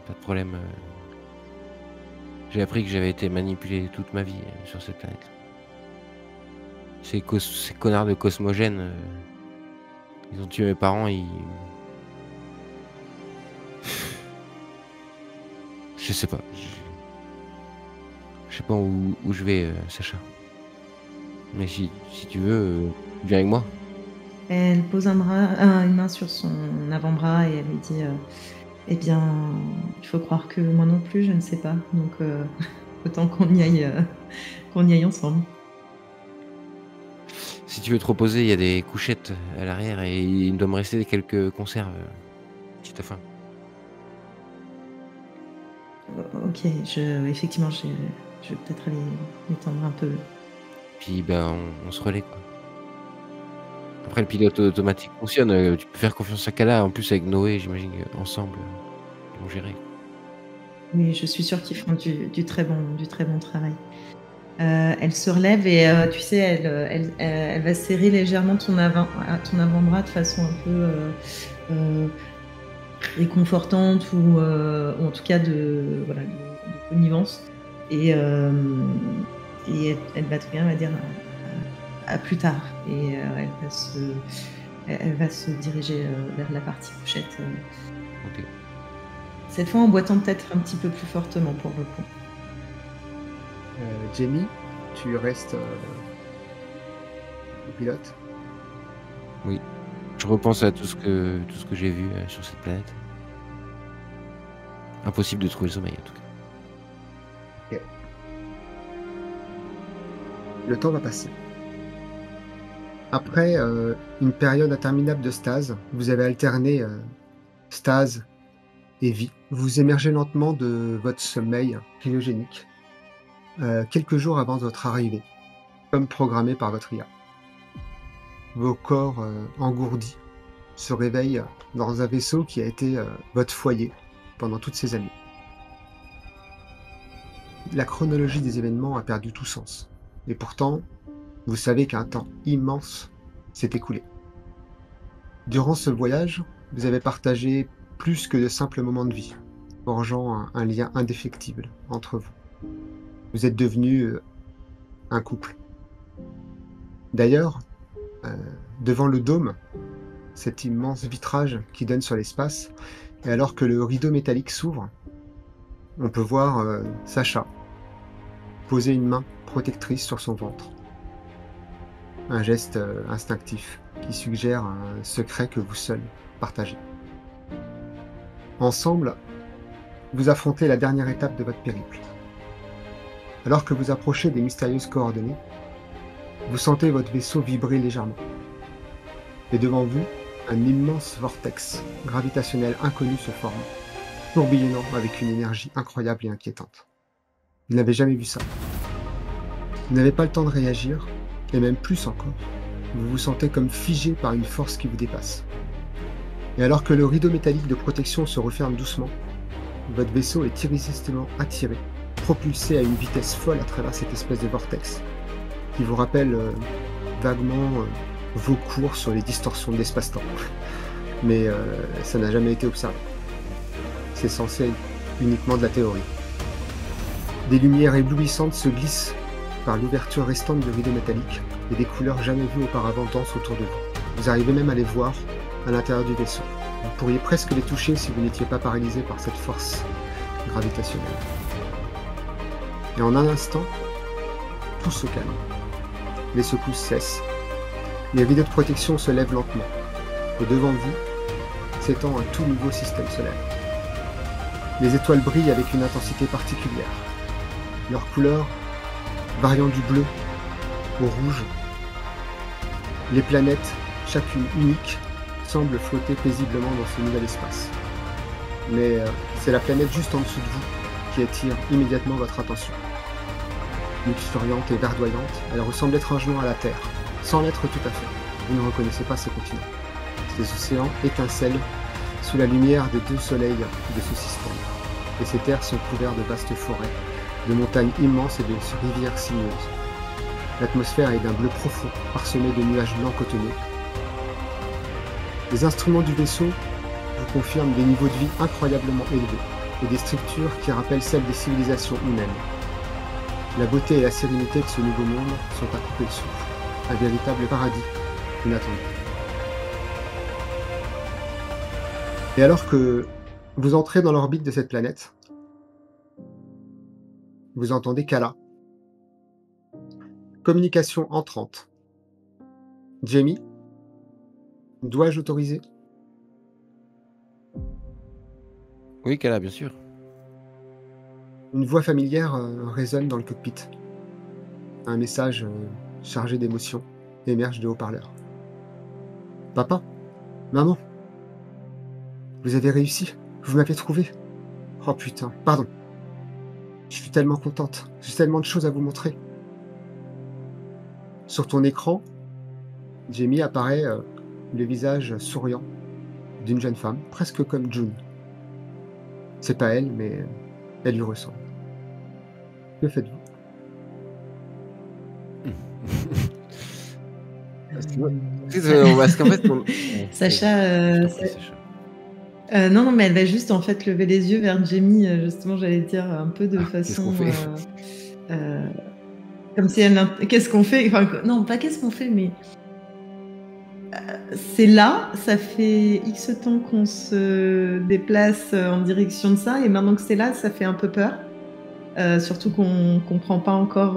Pas de problème. J'ai appris que j'avais été manipulé toute ma vie sur cette planète. Ces connards de cosmogènes, ils ont tué mes parents, Je sais pas. Je sais pas où je vais, Sacha. Mais si tu veux, viens avec moi. Elle pose une main sur son avant-bras et elle lui dit eh bien, il faut croire que moi non plus, je ne sais pas. Donc, autant qu'on y aille ensemble. Si tu veux te reposer, il y a des couchettes à l'arrière et il doit me rester quelques conserves, si t'as faim. Ok, effectivement, je vais peut-être aller m'étendre un peu. Puis ben, on se relaie, quoi. Après, le pilote automatique fonctionne. Tu peux faire confiance à Kala. En plus, avec Noé, j'imagine qu'ensemble, ils vont gérer. Oui, je suis sûre qu'ils feront du très bon travail. Elle se relève et tu sais, elle va serrer légèrement ton avant-bras de façon un peu réconfortante ou en tout cas de connivence. Et elle va te bien, elle va dire à plus tard. Et elle va se diriger vers la partie couchette. Ok. Cette fois en boitant peut-être un petit peu plus fortement pour le coup. Jamie, tu restes au pilote? Oui. Je repense à tout ce que j'ai vu sur cette planète. Impossible de trouver le sommeil, en tout cas. Ok. Le temps va passer. Après une période interminable de stase, vous avez alterné stase et vie. Vous émergez lentement de votre sommeil cryogénique quelques jours avant votre arrivée, comme programmé par votre IA. Vos corps engourdis se réveillent dans un vaisseau qui a été votre foyer pendant toutes ces années. La chronologie des événements a perdu tout sens. Et pourtant, vous savez qu'un temps immense s'est écoulé. Durant ce voyage, vous avez partagé plus que de simples moments de vie, forgeant un lien indéfectible entre vous. Vous êtes devenus un couple. D'ailleurs, devant le dôme, cet immense vitrage qui donne sur l'espace, et alors que le rideau métallique s'ouvre, on peut voir Sacha poser une main protectrice sur son ventre. Un geste instinctif qui suggère un secret que vous seuls partagez. Ensemble, vous affrontez la dernière étape de votre périple. Alors que vous approchez des mystérieuses coordonnées, vous sentez votre vaisseau vibrer légèrement. Et devant vous, un immense vortex gravitationnel inconnu se forme, tourbillonnant avec une énergie incroyable et inquiétante. Vous n'avez jamais vu ça. Vous n'avez pas le temps de réagir, et même plus encore, vous vous sentez comme figé par une force qui vous dépasse. Et alors que le rideau métallique de protection se referme doucement, votre vaisseau est irrésistiblement attiré, propulsé à une vitesse folle à travers cette espèce de vortex, qui vous rappelle vaguement vos cours sur les distorsions de l'espace-temps. Mais ça n'a jamais été observé. C'est censé être uniquement de la théorie. Des lumières éblouissantes se glissent par l'ouverture restante du rideau métallique et des couleurs jamais vues auparavant dansent autour de vous. Vous arrivez même à les voir à l'intérieur du vaisseau. Vous pourriez presque les toucher si vous n'étiez pas paralysé par cette force gravitationnelle. Et en un instant, tout se calme. Les secousses cessent. Les rideaux de protection se lèvent lentement. Et devant vous, s'étend un tout nouveau système solaire. Les étoiles brillent avec une intensité particulière. Leurs couleurs variant du bleu au rouge. Les planètes, chacune unique, semblent flotter paisiblement dans ce nouvel espace. Mais c'est la planète juste en dessous de vous qui attire immédiatement votre attention. Luxuriante et verdoyante, elle ressemble étrangement à la Terre, sans l'être tout à fait. Vous ne reconnaissez pas ces continents. Ces océans étincellent sous la lumière des 2 soleils de ce système. Et ces terres sont couvertes de vastes forêts, de montagnes immenses et de rivières sinueuses. L'atmosphère est d'un bleu profond, parsemé de nuages blancs cotonneux. Les instruments du vaisseau vous confirment des niveaux de vie incroyablement élevés et des structures qui rappellent celles des civilisations humaines. La beauté et la sérénité de ce nouveau monde sont à couper le souffle, un véritable paradis inattendu. Et alors que vous entrez dans l'orbite de cette planète, vous entendez Kala. Communication entrante. Jamie, dois-je autoriser? Oui, Kala, bien sûr. Une voix familière résonne dans le cockpit. Un message chargé d'émotion émerge de haut-parleur. Papa, maman, vous avez réussi, vous m'avez trouvé. Oh putain, pardon. Je suis tellement contente, j'ai tellement de choses à vous montrer. Sur ton écran, Jamie apparaît le visage souriant d'une jeune femme, presque comme June. C'est pas elle, mais elle lui ressemble. Que faites-vous? Parce qu'en fait, Sacha, non, mais elle va juste en fait lever les yeux vers Jamie, justement, j'allais dire un peu de façon. Qu'est-ce qu'on fait comme si elle. Qu'est-ce qu'on fait? Enfin, non, pas qu'est-ce qu'on fait, mais. C'est là, ça fait X temps qu'on se déplace en direction de ça, et maintenant que c'est là, ça fait un peu peur. Surtout qu'on comprend pas encore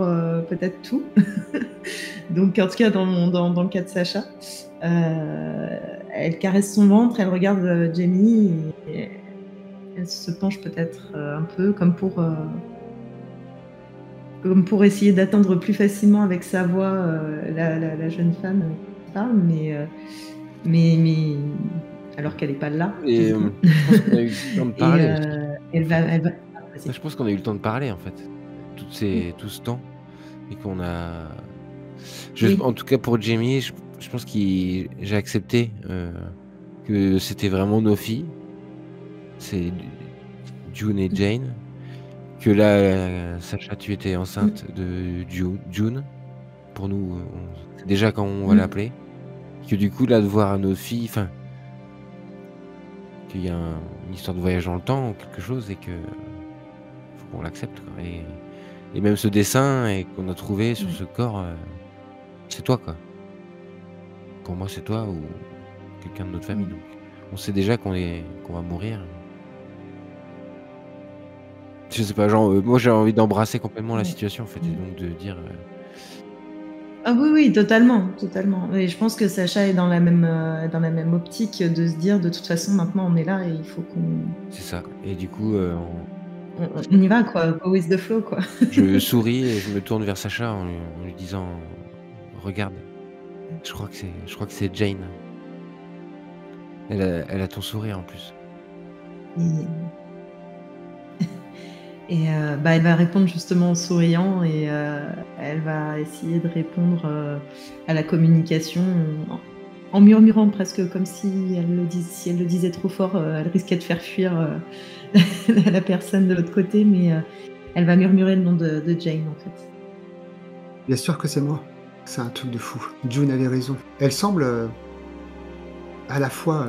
peut-être tout. Donc, en tout cas, dans le cas de Sacha, elle caresse son ventre, elle regarde Jamie et elle se penche peut-être un peu comme pour essayer d'atteindre plus facilement avec sa voix la jeune femme qui parle, mais alors qu'elle n'est pas là. Et je pense qu'on a eu le temps de parler. Elle va. Je pense qu'on a eu le temps de parler en fait, tout ce temps, et qu'on a. Oui. En tout cas pour Jamie, je pense que j'ai accepté que c'était vraiment nos filles, c'est June et Jane, que là, Sacha, tu étais enceinte de June, pour nous, c'est déjà quand on va l'appeler, que du coup là de voir nos filles, enfin, qu'il y a une histoire de voyage dans le temps ou quelque chose et que faut qu'on l'accepte, quoi. Et même ce dessin et qu'on a trouvé sur ce corps, c'est toi, quoi. Pour moi, c'est toi ou quelqu'un de notre famille. Donc, on sait déjà qu'on va mourir. Je sais pas, genre, moi j'ai envie d'embrasser complètement la situation en fait, et donc de dire. Ah oui, totalement. Et je pense que Sacha est dans la même optique de se dire de toute façon maintenant on est là et il faut qu'on. C'est ça. Et du coup, on y va quoi, go with the flow quoi. Je souris et je me tourne vers Sacha en lui disant, regarde, je crois que c'est Jane. Elle a ton sourire en plus. Et elle va répondre justement en souriant et elle va essayer de répondre à la communication en murmurant presque comme si elle le disait trop fort, elle risquait de faire fuir la personne de l'autre côté, mais elle va murmurer le nom de Jane en fait. Bien sûr que c'est moi. C'est un truc de fou. June avait raison. Elle semble à la fois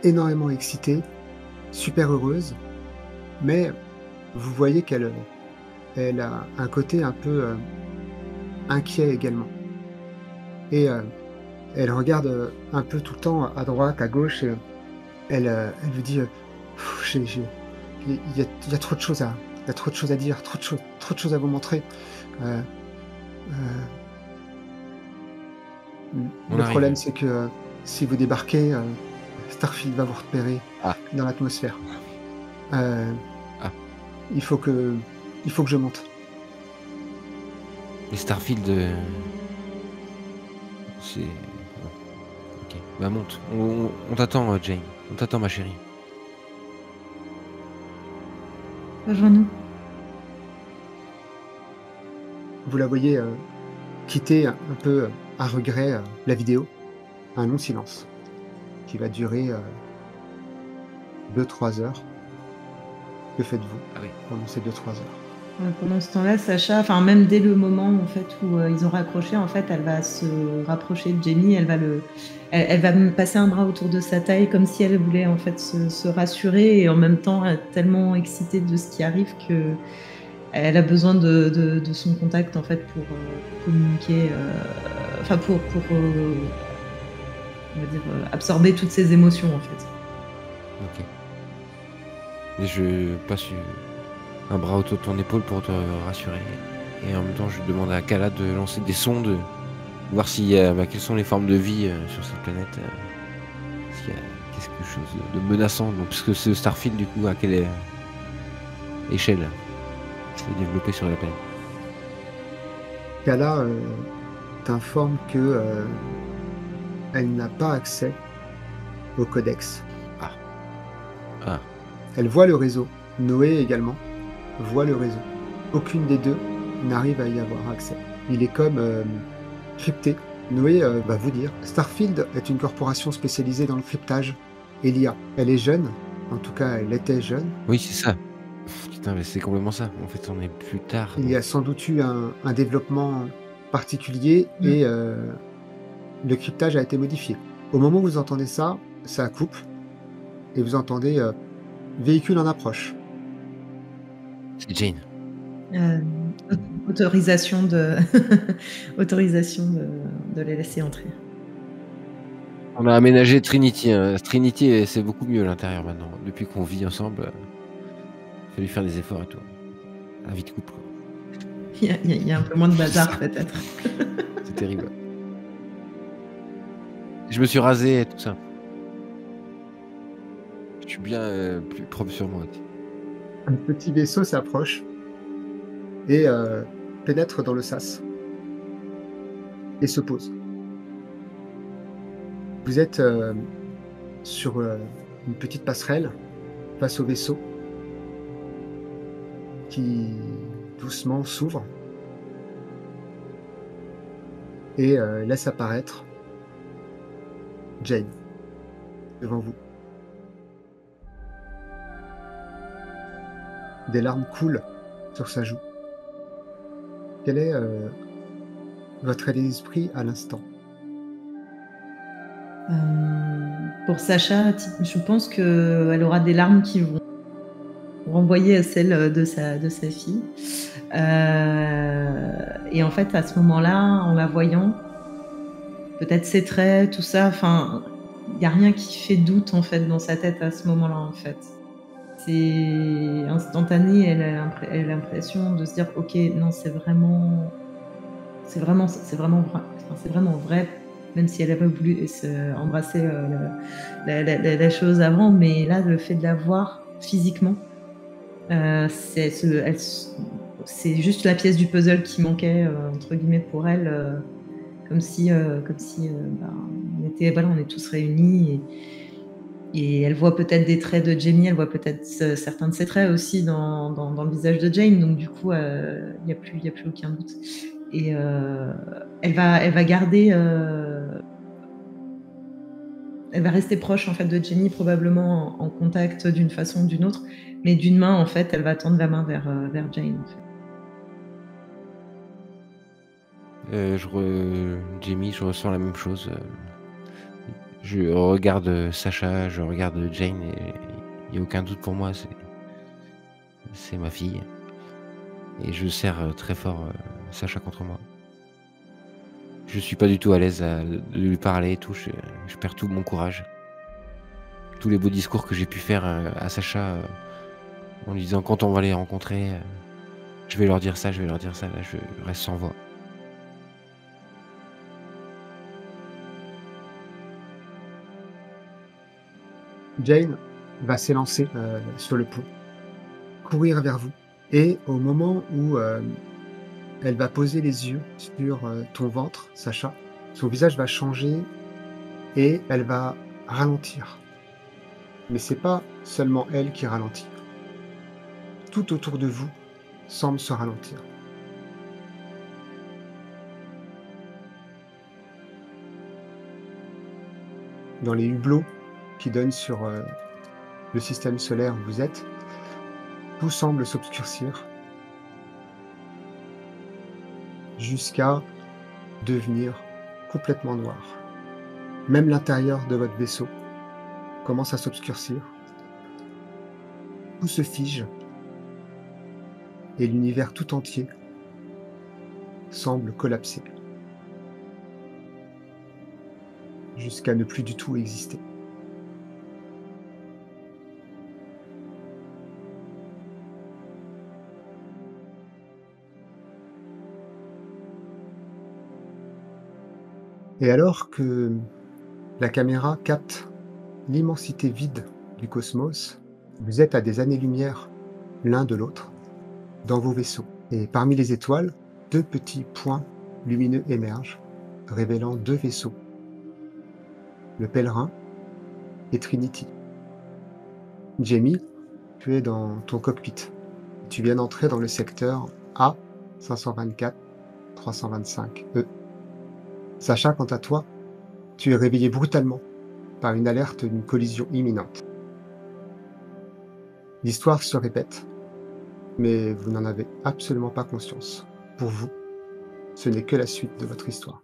énormément excitée, super heureuse, mais vous voyez qu'elle a un côté un peu inquiet également. Et elle regarde un peu tout le temps à droite, à gauche, et elle vous dit il y a trop de choses à dire, trop de choses à vous montrer. Le problème, c'est que si vous débarquez, Starfield va vous repérer Ah, dans l'atmosphère. Euh, ah. il faut que je monte. Mais Starfield, c'est. Ok, bah monte. On t'attend, Jane. On t'attend, ma chérie. Rejoins-nous. Vous la voyez quitter un peu à regret la vidéo. Un long silence qui va durer 2-3 heures. Que faites-vous Ah oui. pendant ces 2-3 heures? Pendant ce temps-là, Sacha, enfin même dès le moment en fait où ils ont raccroché, en fait, elle va se rapprocher de Jamie, elle va me passer un bras autour de sa taille comme si elle voulait en fait se rassurer et en même temps être tellement excitée de ce qui arrive que elle a besoin de son contact en fait pour communiquer, enfin pour on va dire absorber toutes ses émotions en fait. Ok. Et je passe un bras autour de ton épaule pour te rassurer. Et en même temps, je demande à Kala de lancer des sondes, voir quelles sont les formes de vie sur cette planète. S'il y a quelque chose de menaçant. Donc, puisque ce Starfield, du coup, à quelle échelle s'est développé sur la planète? Kala t'informe que elle n'a pas accès au codex. Ah, Elle voit le réseau. Noé également voit le réseau. Aucune des deux n'arrive à y avoir accès. Il est comme crypté. Noé va vous dire, Starfield est une corporation spécialisée dans le cryptage et l'IA. Elle est jeune, en tout cas elle était jeune. oui, c'est ça. Putain, mais c'est complètement ça. En fait, on est plus tard. Il y a sans doute eu un développement particulier et le cryptage a été modifié. Au moment où vous entendez ça, ça coupe et vous entendez véhicule en approche. C'est Jane. Autorisation de autorisation de les laisser entrer. On a aménagé Trinity. Trinity, c'est beaucoup mieux à l'intérieur maintenant. Depuis qu'on vit ensemble, il a fallu faire des efforts et tout. La vie de couple, quoi. Il y a un peu moins de bazar Ça. peut-être. C'est terrible. Je me suis rasé et tout ça. Je suis bien plus propre sur moi. Un petit vaisseau s'approche et pénètre dans le sas et se pose. Vous êtes sur une petite passerelle face au vaisseau qui doucement s'ouvre et laisse apparaître Jane devant vous. Des larmes coulent sur sa joue. Quel est votre état d'esprit à l'instant? Pour Sacha, je pense qu'elle aura des larmes qui vont renvoyer à celles de sa fille. Et en fait, à ce moment-là, en la voyant, peut-être ses traits, tout ça, enfin, il n'y a rien qui fait doute en fait dans sa tête à ce moment-là en fait. C'est instantané, elle a l'impression de se dire ok, non, c'est vraiment vrai, enfin, c'est vraiment vrai, même si elle n'a pas voulu embrasser la chose avant, mais là, le fait de la voir physiquement, c'est juste la pièce du puzzle qui manquait entre guillemets pour elle, comme si on est tous réunis et elle voit peut-être des traits de Jamie, elle voit peut-être certains de ses traits aussi dans le visage de Jane, donc du coup il n'y a plus aucun doute. Et elle va garder, elle va rester proche en fait de Jamie, probablement en contact d'une façon ou d'une autre, mais d'une main en fait, elle va tendre la main vers Jane. En fait. Jamie, je ressens la même chose. Je regarde Sacha, je regarde Jane et il n'y a aucun doute pour moi, c'est ma fille. Et je serre très fort Sacha contre moi. Je suis pas du tout à l'aise de lui parler et tout, je perds tout mon courage. Tous les beaux discours que j'ai pu faire à Sacha en lui disant quand on va les rencontrer, je vais leur dire ça, là je reste sans voix. Jane va s'élancer sur le pont, courir vers vous. Et au moment où elle va poser les yeux sur ton ventre, Sacha, son visage va changer et elle va ralentir. Mais c'est pas seulement elle qui ralentit. Tout autour de vous semble se ralentir. Dans les hublots qui donnent sur le système solaire où vous êtes, tout semble s'obscurcir jusqu'à devenir complètement noir. Même l'intérieur de votre vaisseau commence à s'obscurcir. Tout se fige et l'univers tout entier semble collapser jusqu'à ne plus du tout exister. Et alors que la caméra capte l'immensité vide du cosmos, vous êtes à des années-lumière l'un de l'autre dans vos vaisseaux. Et parmi les étoiles, 2 petits points lumineux émergent, révélant 2 vaisseaux, le Pèlerin et Trinity. Jamie, tu es dans ton cockpit. Tu viens d'entrer dans le secteur A524-325E. Sacha, quant à toi, tu es réveillé brutalement par une alerte d'une collision imminente. L'histoire se répète, mais vous n'en avez absolument pas conscience. Pour vous, ce n'est que la suite de votre histoire.